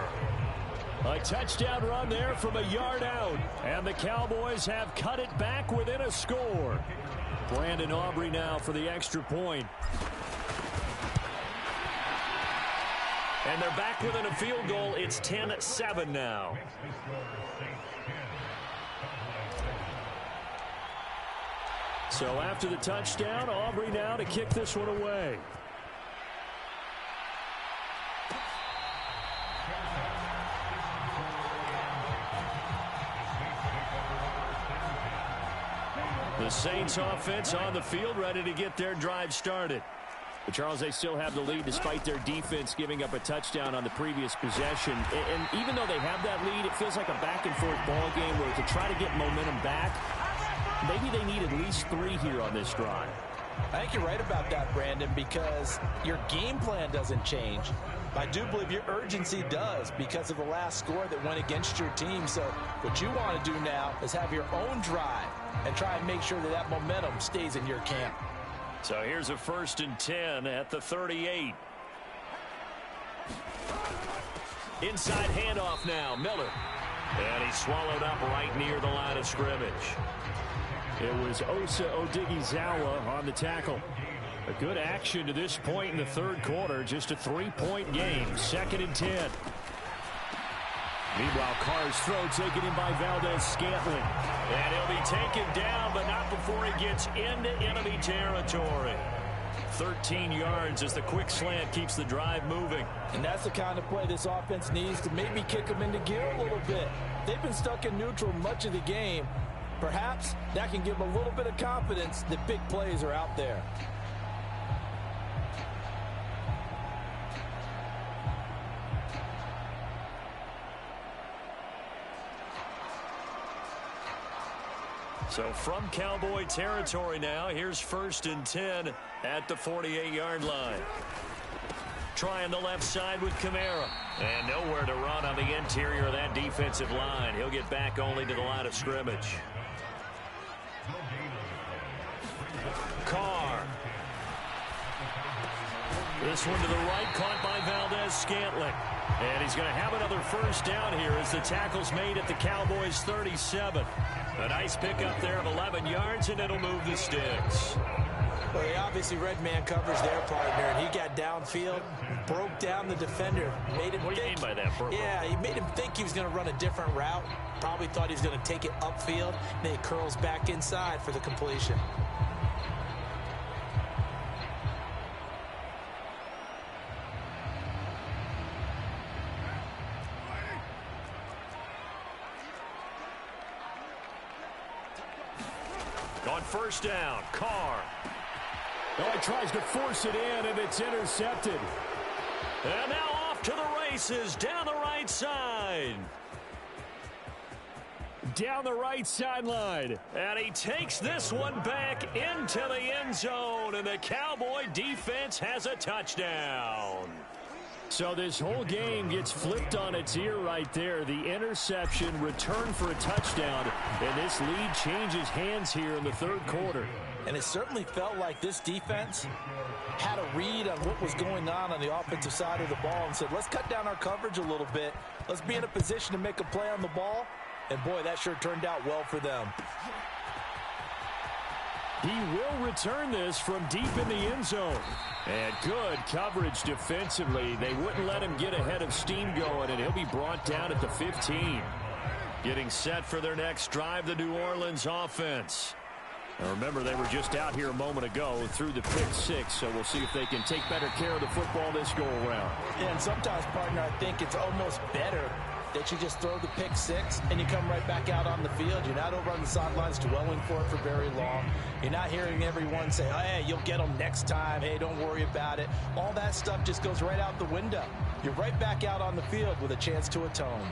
A touchdown run there from a yard out. And the Cowboys have cut it back within a score. Brandon Aubrey now for the extra point. And they're back within a field goal. It's 10-7 now. So after the touchdown, Aubrey now to kick this one away. The Saints offense on the field, ready to get their drive started. But Charles, they still have the lead despite their defense giving up a touchdown on the previous possession. And even though they have that lead, it feels like a back-and-forth ball game where to try to get momentum back, maybe they need at least 3 here on this drive. I think you're right about that, Brandon, because your game plan doesn't change. I do believe your urgency does because of the last score that went against your team. So what you want to do now is have your own drive and try and make sure that that momentum stays in your camp. So here's a 1st and 10 at the 38. Inside handoff now, Miller. And he's swallowed up right near the line of scrimmage. It was Osa Odighizuwa on the tackle. A good action to this point in the third quarter. Just a 3-point game. 2nd and 10. Meanwhile, Carr's throw taken in by Valdez-Scantling. And he'll be taken down, but not before he gets into enemy territory. 13 yards as the quick slant keeps the drive moving. And that's the kind of play this offense needs to maybe kick them into gear a little bit. They've been stuck in neutral much of the game. Perhaps that can give them a little bit of confidence that big plays are out there. So from Cowboy territory now, here's 1st and 10 at the 48-yard line. Trying the left side with Kamara. And nowhere to run on the interior of that defensive line. He'll get back only to the line of scrimmage. Carr. This one to the right, caught by Valdez-Scantling. And he's going to have another 1st down here as the tackle's made at the Cowboys' 37. A nice pickup there of 11 yards, and it'll move the sticks. Well, he obviously red man covers their partner, and he got downfield, broke down the defender. Made him what do you mean by that, Purple? Yeah, he made him think he was going to run a different route. Probably thought he was going to take it upfield. Then he curls back inside for the completion. On 1st down, Carr. Oh, he tries to force it in, and it's intercepted. And now off to the races down the right side. Down the right sideline. And he takes this one back into the end zone, and the Cowboy defense has a touchdown. So this whole game gets flipped on its ear right there. The interception, return for a touchdown, and this lead changes hands here in the third quarter. And it certainly felt like this defense had a read on what was going on the offensive side of the ball and said, let's cut down our coverage a little bit. Let's be in a position to make a play on the ball. And, boy, that sure turned out well for them. He will return this from deep in the end zone. And good coverage defensively. They wouldn't let him get ahead of steam going, and he'll be brought down at the 15. Getting set for their next drive, the New Orleans offense. Now remember, they were just out here a moment ago through the pick 6, so we'll see if they can take better care of the football this go-around. Yeah, and sometimes, partner, I think it's almost better that you just throw the pick 6 and you come right back out on the field. You're not over on the sidelines dwelling for it for very long. You're not hearing everyone say, oh, hey, you'll get them next time. Hey, don't worry about it. All that stuff just goes right out the window. You're right back out on the field with a chance to atone.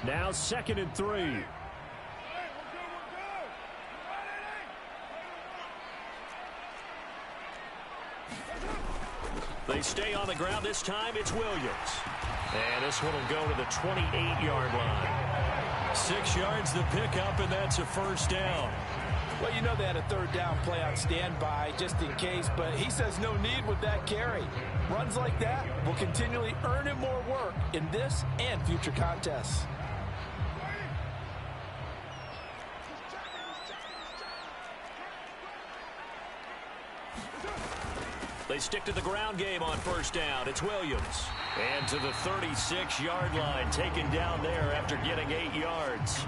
Now 2nd and 3. They stay on the ground. This time it's Williams. And this one will go to the 28-yard line. 6 yards the pickup, and that's a first down. Well, you know they had a third down play on standby just in case, but he says no need with that carry. Runs like that will continually earn him more work in this and future contests. They stick to the ground game on first down. It's Williams. And to the 36-yard line, taken down there after getting 8 yards.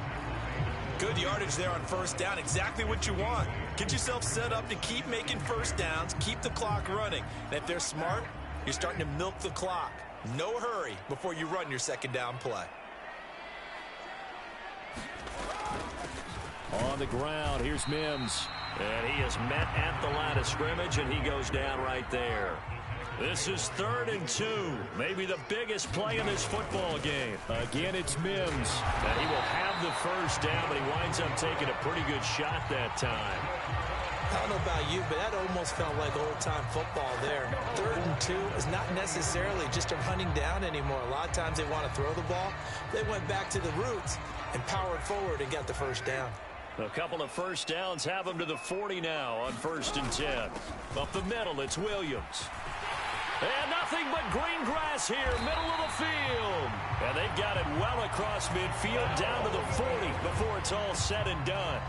Good yardage there on first down. Exactly what you want. Get yourself set up to keep making first downs, keep the clock running. And if they're smart, you're starting to milk the clock. No hurry before you run your second down play. On the ground, here's Mims. And he is met at the line of scrimmage, and he goes down right there. This is 3rd and 2. Maybe the biggest play in this football game. Again, it's Mims. And he will have the first down, but he winds up taking a pretty good shot that time. I don't know about you, but that almost felt like old-time football there. 3rd and 2 is not necessarily just a running down anymore. A lot of times they want to throw the ball. They went back to the roots and powered forward and got the first down. A couple of first downs have them to the 40 now on 1st and 10. Up the middle, it's Williams. And nothing but green grass here, middle of the field. And they've got it well across midfield down to the 40 before it's all said and done.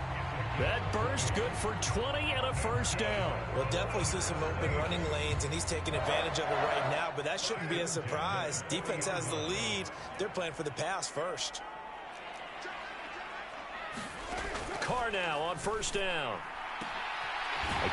That burst good for 20 and a first down. We'll definitely see some open running lanes, and he's taking advantage of it right now, but that shouldn't be a surprise. Defense has the lead. They're playing for the pass first. Carr now on first down.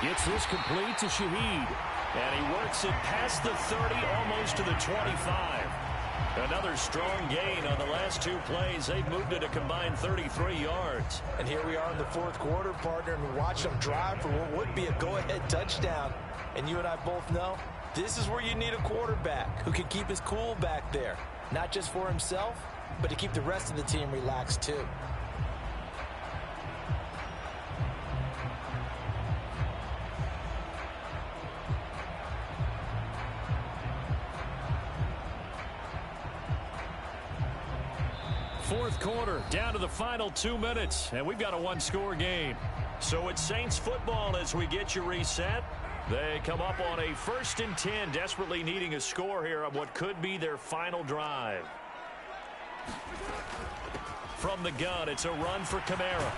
Gets this complete to Shaheed. And he works it past the 30, almost to the 25. Another strong gain on the last 2 plays. They've moved it a combined 33 yards. And here we are in the 4th quarter, partner, and watch them drive for what would be a go-ahead touchdown. And you and I both know this is where you need a quarterback who can keep his cool back there. Not just for himself, but to keep the rest of the team relaxed too. Fourth quarter, down to the final 2 minutes, and we've got a 1-score game. So it's Saints football as we get you reset. They come up on a 1st and 10, desperately needing a score here on what could be their final drive. From the gun, it's a run for Kamara.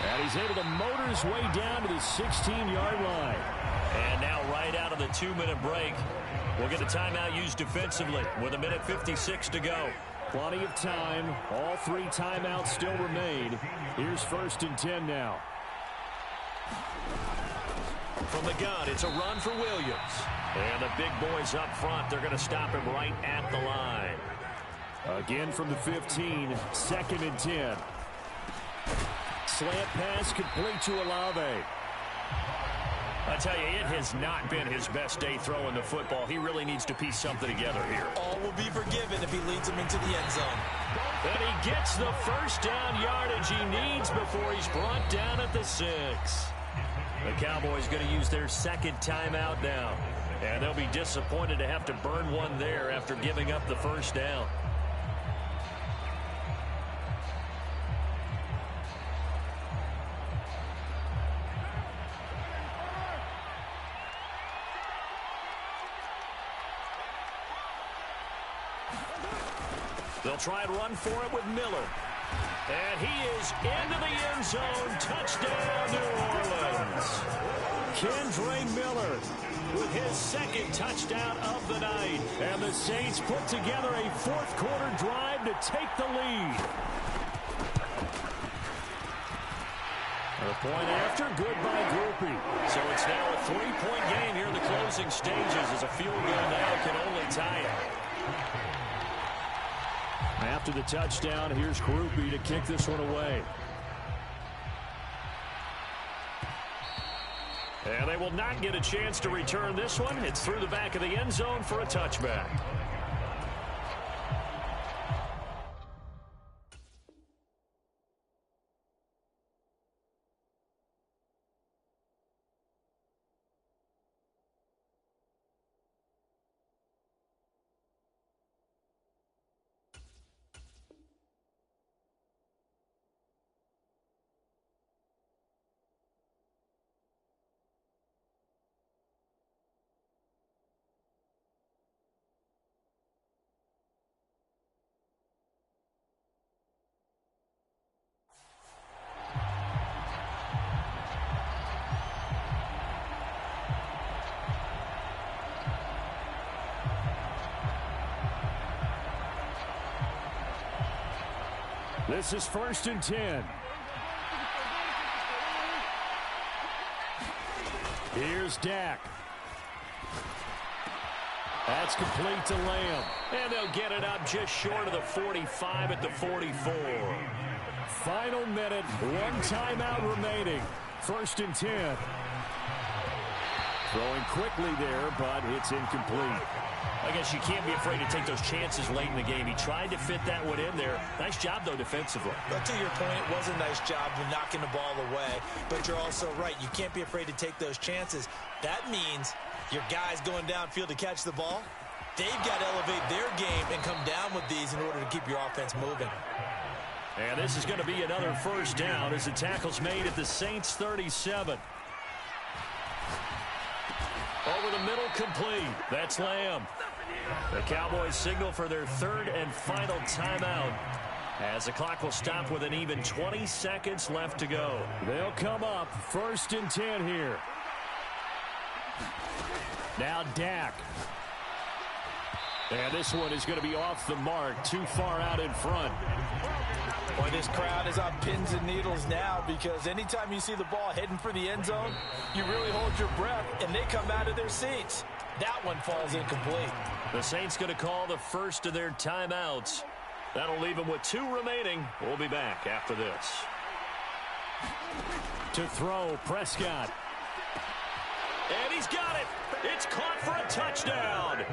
And he's able to motor his way down to the 16-yard line. And now right out of the 2-minute break, we'll get a timeout used defensively with 1:56 to go. Plenty of time. All 3 timeouts still remain. Here's 1st and 10 now. From the gun, it's a run for Williams. And the big boys up front, they're going to stop him right at the line. Again from the 15, 2nd and 10. Slant pass complete to Olave. I tell you, it has not been his best day throwing the football. He really needs to piece something together here. All will be forgiven if he leads them into the end zone. And he gets the first down yardage he needs before he's brought down at the 6. The Cowboys going to use their 2nd timeout now. And they'll be disappointed to have to burn one there after giving up the first down. They'll try and run for it with Miller. And he is into the end zone. Touchdown, New Orleans. Kendre Miller with his 2nd touchdown of the night. And the Saints put together a 4th quarter drive to take the lead. A point after, good by Groupie. So it's now a 3-point game here in the closing stages as a field goal now can only tie it. After the touchdown, here's Groupie to kick this one away. And they will not get a chance to return this one. It's through the back of the end zone for a touchback. This is 1st and 10. Here's Dak. That's complete to Lamb. And they'll get it up just short of the 45 at the 44. Final minute, one timeout remaining. 1st and 10. Throwing quickly there, but it's incomplete. I guess you can't be afraid to take those chances late in the game. He tried to fit that one in there. Nice job, though, defensively. But to your point, it was a nice job of knocking the ball away. But you're also right. You can't be afraid to take those chances. That means your guys going downfield to catch the ball, they've got to elevate their game and come down with these in order to keep your offense moving. And this is going to be another 1st down as the tackle's made at the Saints' 37. Over the middle, complete. That's Lamb. The Cowboys signal for their 3rd and final timeout as the clock will stop with an even 20 seconds left to go. They'll come up 1st and 10 here. Now Dak. And this one is going to be off the mark, too far out in front. Boy, this crowd is on pins and needles now because anytime you see the ball heading for the end zone, you really hold your breath, and they come out of their seats. That one falls incomplete. The Saints going to call the first of their timeouts. That'll leave them with 2 remaining. We'll be back after this. To throw, Prescott. And he's got it. It's caught for a touchdown.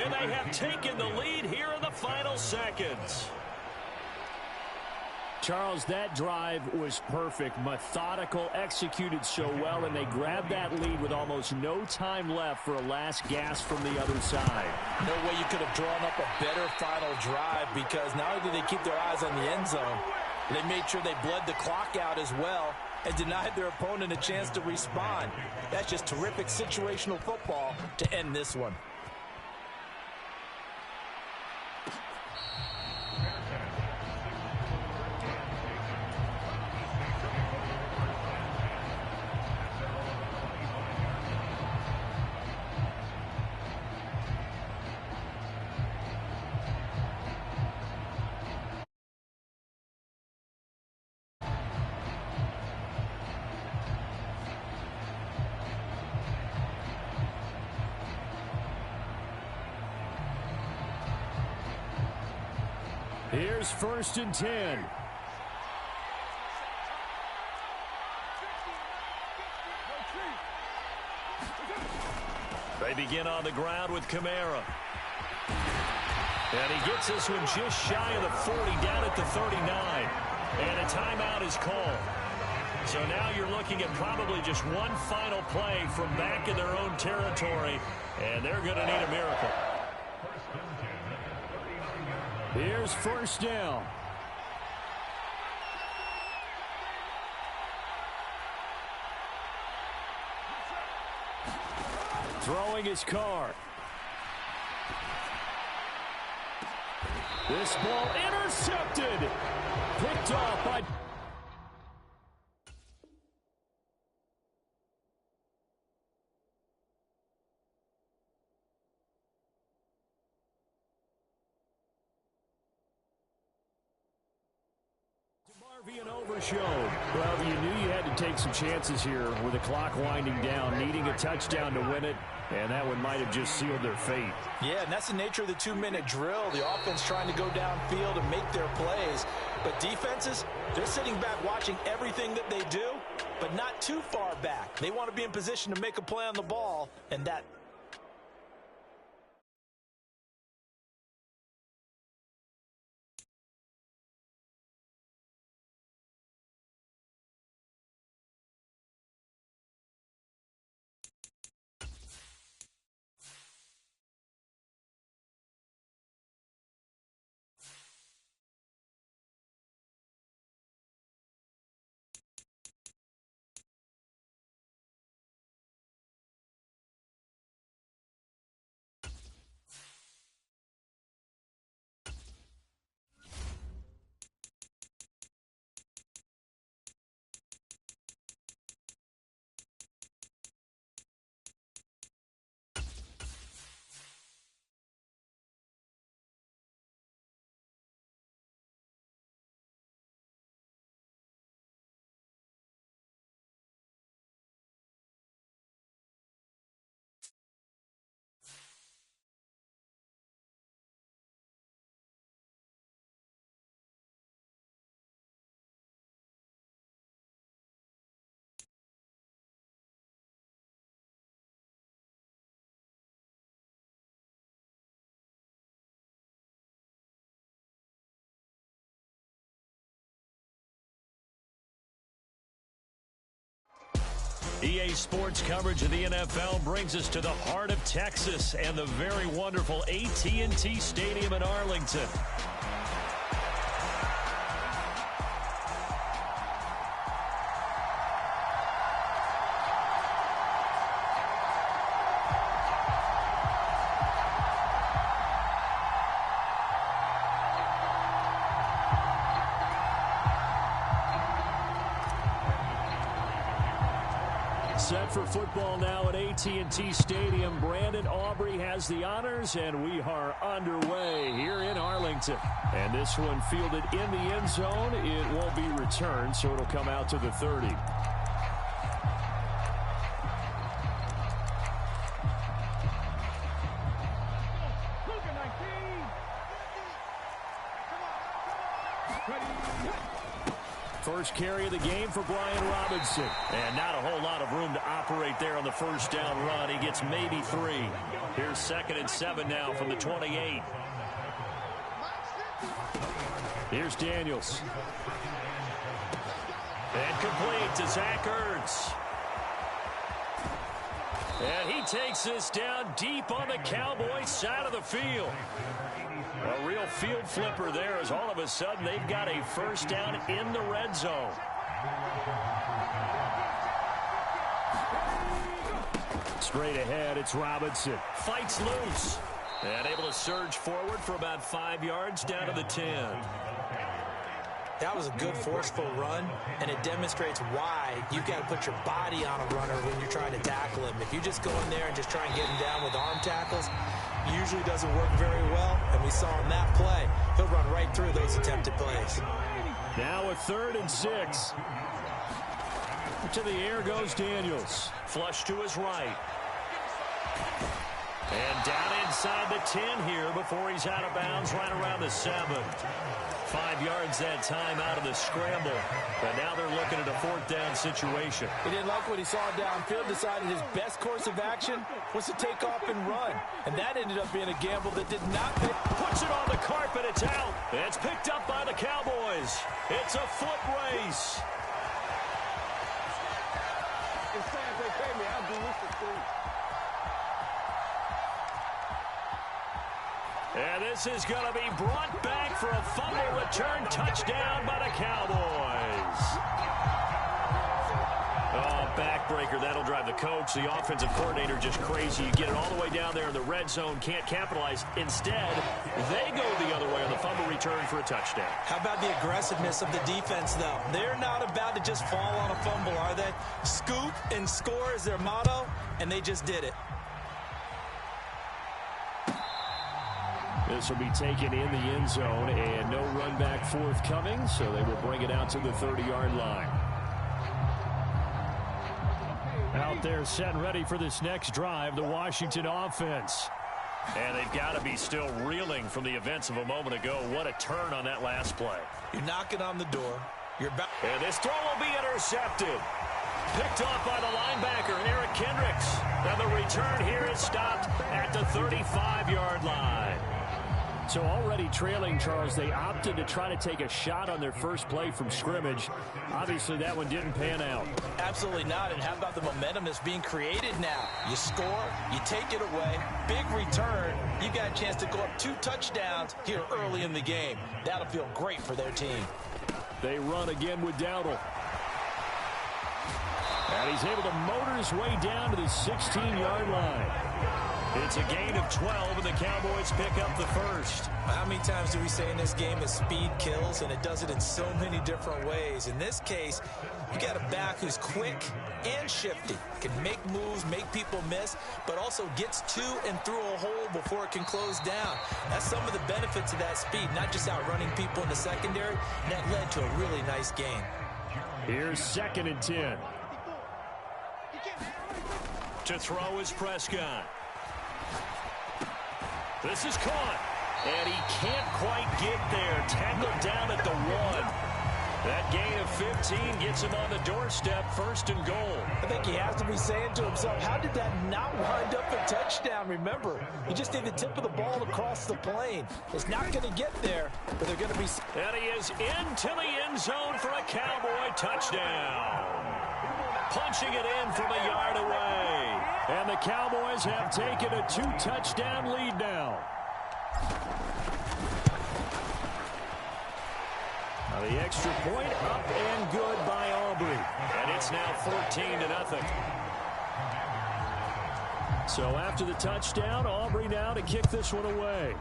And they have taken the lead here in the final seconds. Charles, that drive was perfect, methodical, executed so well, and they grabbed that lead with almost no time left for a last gasp from the other side. No way you could have drawn up a better final drive because not only did they keep their eyes on the end zone, they made sure they bled the clock out as well and denied their opponent a chance to respond. That's just terrific situational football to end this one. Here's 1st and 10. They begin on the ground with Kamara. And he gets this one just shy of the 40, down at the 39. And a timeout is called. So now you're looking at probably just one final play from back in their own territory. And they're going to need a miracle. Here's 1st down. Throwing his car. This ball intercepted. Picked off by... An overshow. Well, you knew you had to take some chances here with the clock winding down, needing a touchdown to win it, and that one might have just sealed their fate. Yeah, and that's the nature of the 2-minute drill. The offense trying to go downfield and make their plays. But defenses, they're sitting back watching everything that they do, but not too far back. They want to be in position to make a play on the ball, and that EA Sports coverage of the NFL brings us to the heart of Texas and the very wonderful AT&T Stadium in Arlington. Set for football now at AT&T Stadium. Brandon Aubrey has the honors, and we are underway here in Arlington. And this one fielded in the end zone. It won't be returned, so it'll come out to the 30. First carry of the game for Brian Robinson. And not a whole lot of room to operate there on the first down run. He gets maybe 3. Here's 2nd and 7 now from the 28. Here's Daniels. And complete to Zach Ertz. And he takes this down deep on the Cowboys side of the field. A real field flipper there, as all of a sudden they've got a first down in the red zone. Straight ahead, it's Robinson. Fights loose. And able to surge forward for about 5 yards down to the 10. That was a good forceful run, and it demonstrates why you've got to put your body on a runner when you're trying to tackle him. If you just go in there and just try and get him down with arm tackles, usually doesn't work very well, and we saw in that play, he'll run right through those attempted plays. Now a 3rd and 6. To the air goes Daniels. Flush to his right. And down inside the 10 here before he's out of bounds right around the 7. 5 yards that time out of the scramble. But now they're looking at a 4th down situation. He didn't like what he saw downfield, decided his best course of action was to take off and run. And that ended up being a gamble that did not pay. Puts it on the carpet, it's out. It's picked up by the Cowboys. It's a foot race. And this is going to be brought back for a fumble return touchdown by the Cowboys. Oh, backbreaker. That'll drive the coach, the offensive coordinator, just crazy. You get it all the way down there in the red zone, can't capitalize. Instead, they go the other way on the fumble return for a touchdown. How about the aggressiveness of the defense, though? They're not about to just fall on a fumble, are they? Scoop and score is their motto, and they just did it. This will be taken in the end zone, and no run back forthcoming, so they will bring it out to the 30-yard line. Out there set and ready for this next drive, the Washington offense. And they've got to be still reeling from the events of a moment ago. What a turn on that last play. You're knocking on the door. You're about. And this throw will be intercepted. Picked off by the linebacker, Eric Kendricks. And the return here is stopped at the 35-yard line. So already trailing, Charles, they opted to try to take a shot on their first play from scrimmage. Obviously, that one didn't pan out. Absolutely not. And how about the momentum that's being created now? You score, you take it away, big return. You got a chance to go up 2 touchdowns here early in the game. That'll feel great for their team. They run again with Dowdle. And he's able to motor his way down to the 16-yard line. It's a gain of 12, and the Cowboys pick up the first. How many times do we say in this game that speed kills, and it does it in so many different ways? In this case, you got a back who's quick and shifty, can make moves, make people miss, but also gets to and through a hole before it can close down. That's some of the benefits of that speed, not just outrunning people in the secondary. That led to a really nice game. Here's 2nd and 10. To throw is Prescott. This is caught, and he can't quite get there. Tackled down at the 1. That gain of 15 gets him on the doorstep, 1st and goal. I think he has to be saying to himself, how did that not wind up a touchdown? Remember, he just need the tip of the ball across the plane. It's not going to get there, but they're going to be... And he is into the end zone for a Cowboy touchdown. punching it in from a yard away. And the Cowboys have taken a 2-touchdown lead now. Now the extra point up and good by Aubrey. And it's now 14-0. So after the touchdown, Aubrey now to kick this one away.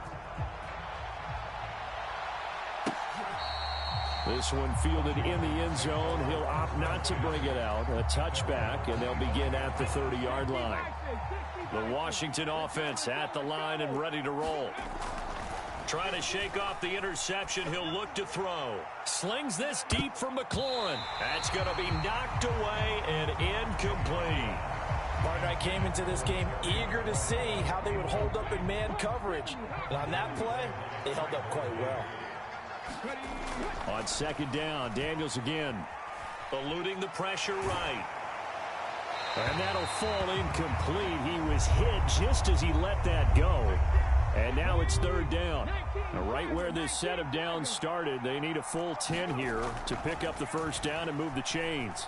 This one fielded in the end zone. He'll opt not to bring it out. A touchback, and they'll begin at the 30-yard line. The Washington offense at the line and ready to roll. Trying to shake off the interception. He'll look to throw. Slings this deep for McLaurin. That's going to be knocked away and incomplete. Partner, I came into this game eager to see how they would hold up in man coverage. And on that play, they held up quite well. On second down, Daniels again. Eluding the pressure right. And that'll fall incomplete. He was hit just as he let that go. And now it's third down. Now right where this set of downs started, they need a full 10 here to pick up the first down and move the chains.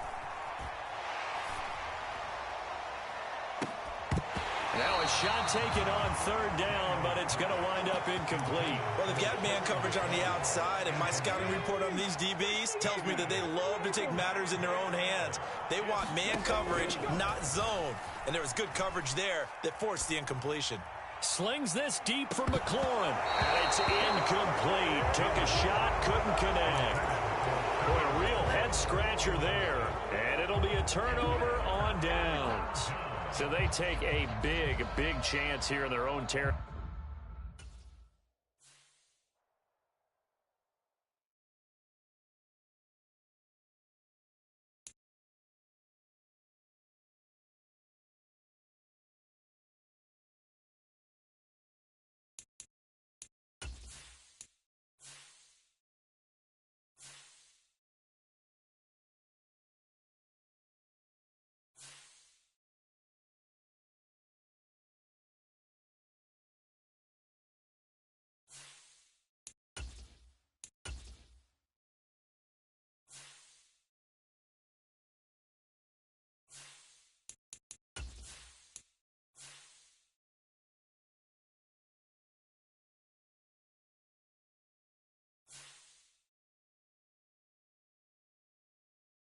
Now a shot taken on third down, but it's going to wind up incomplete. Well, they've got man coverage on the outside, and my scouting report on these DBs tells me that they love to take matters in their own hands. They want man coverage, not zone. And there was good coverage there that forced the incompletion. Slings this deep for McLaurin. And it's incomplete. Took a shot, couldn't connect. Boy, a real head-scratcher there. And it'll be a turnover on downs. So they take a big chance here in their own territory.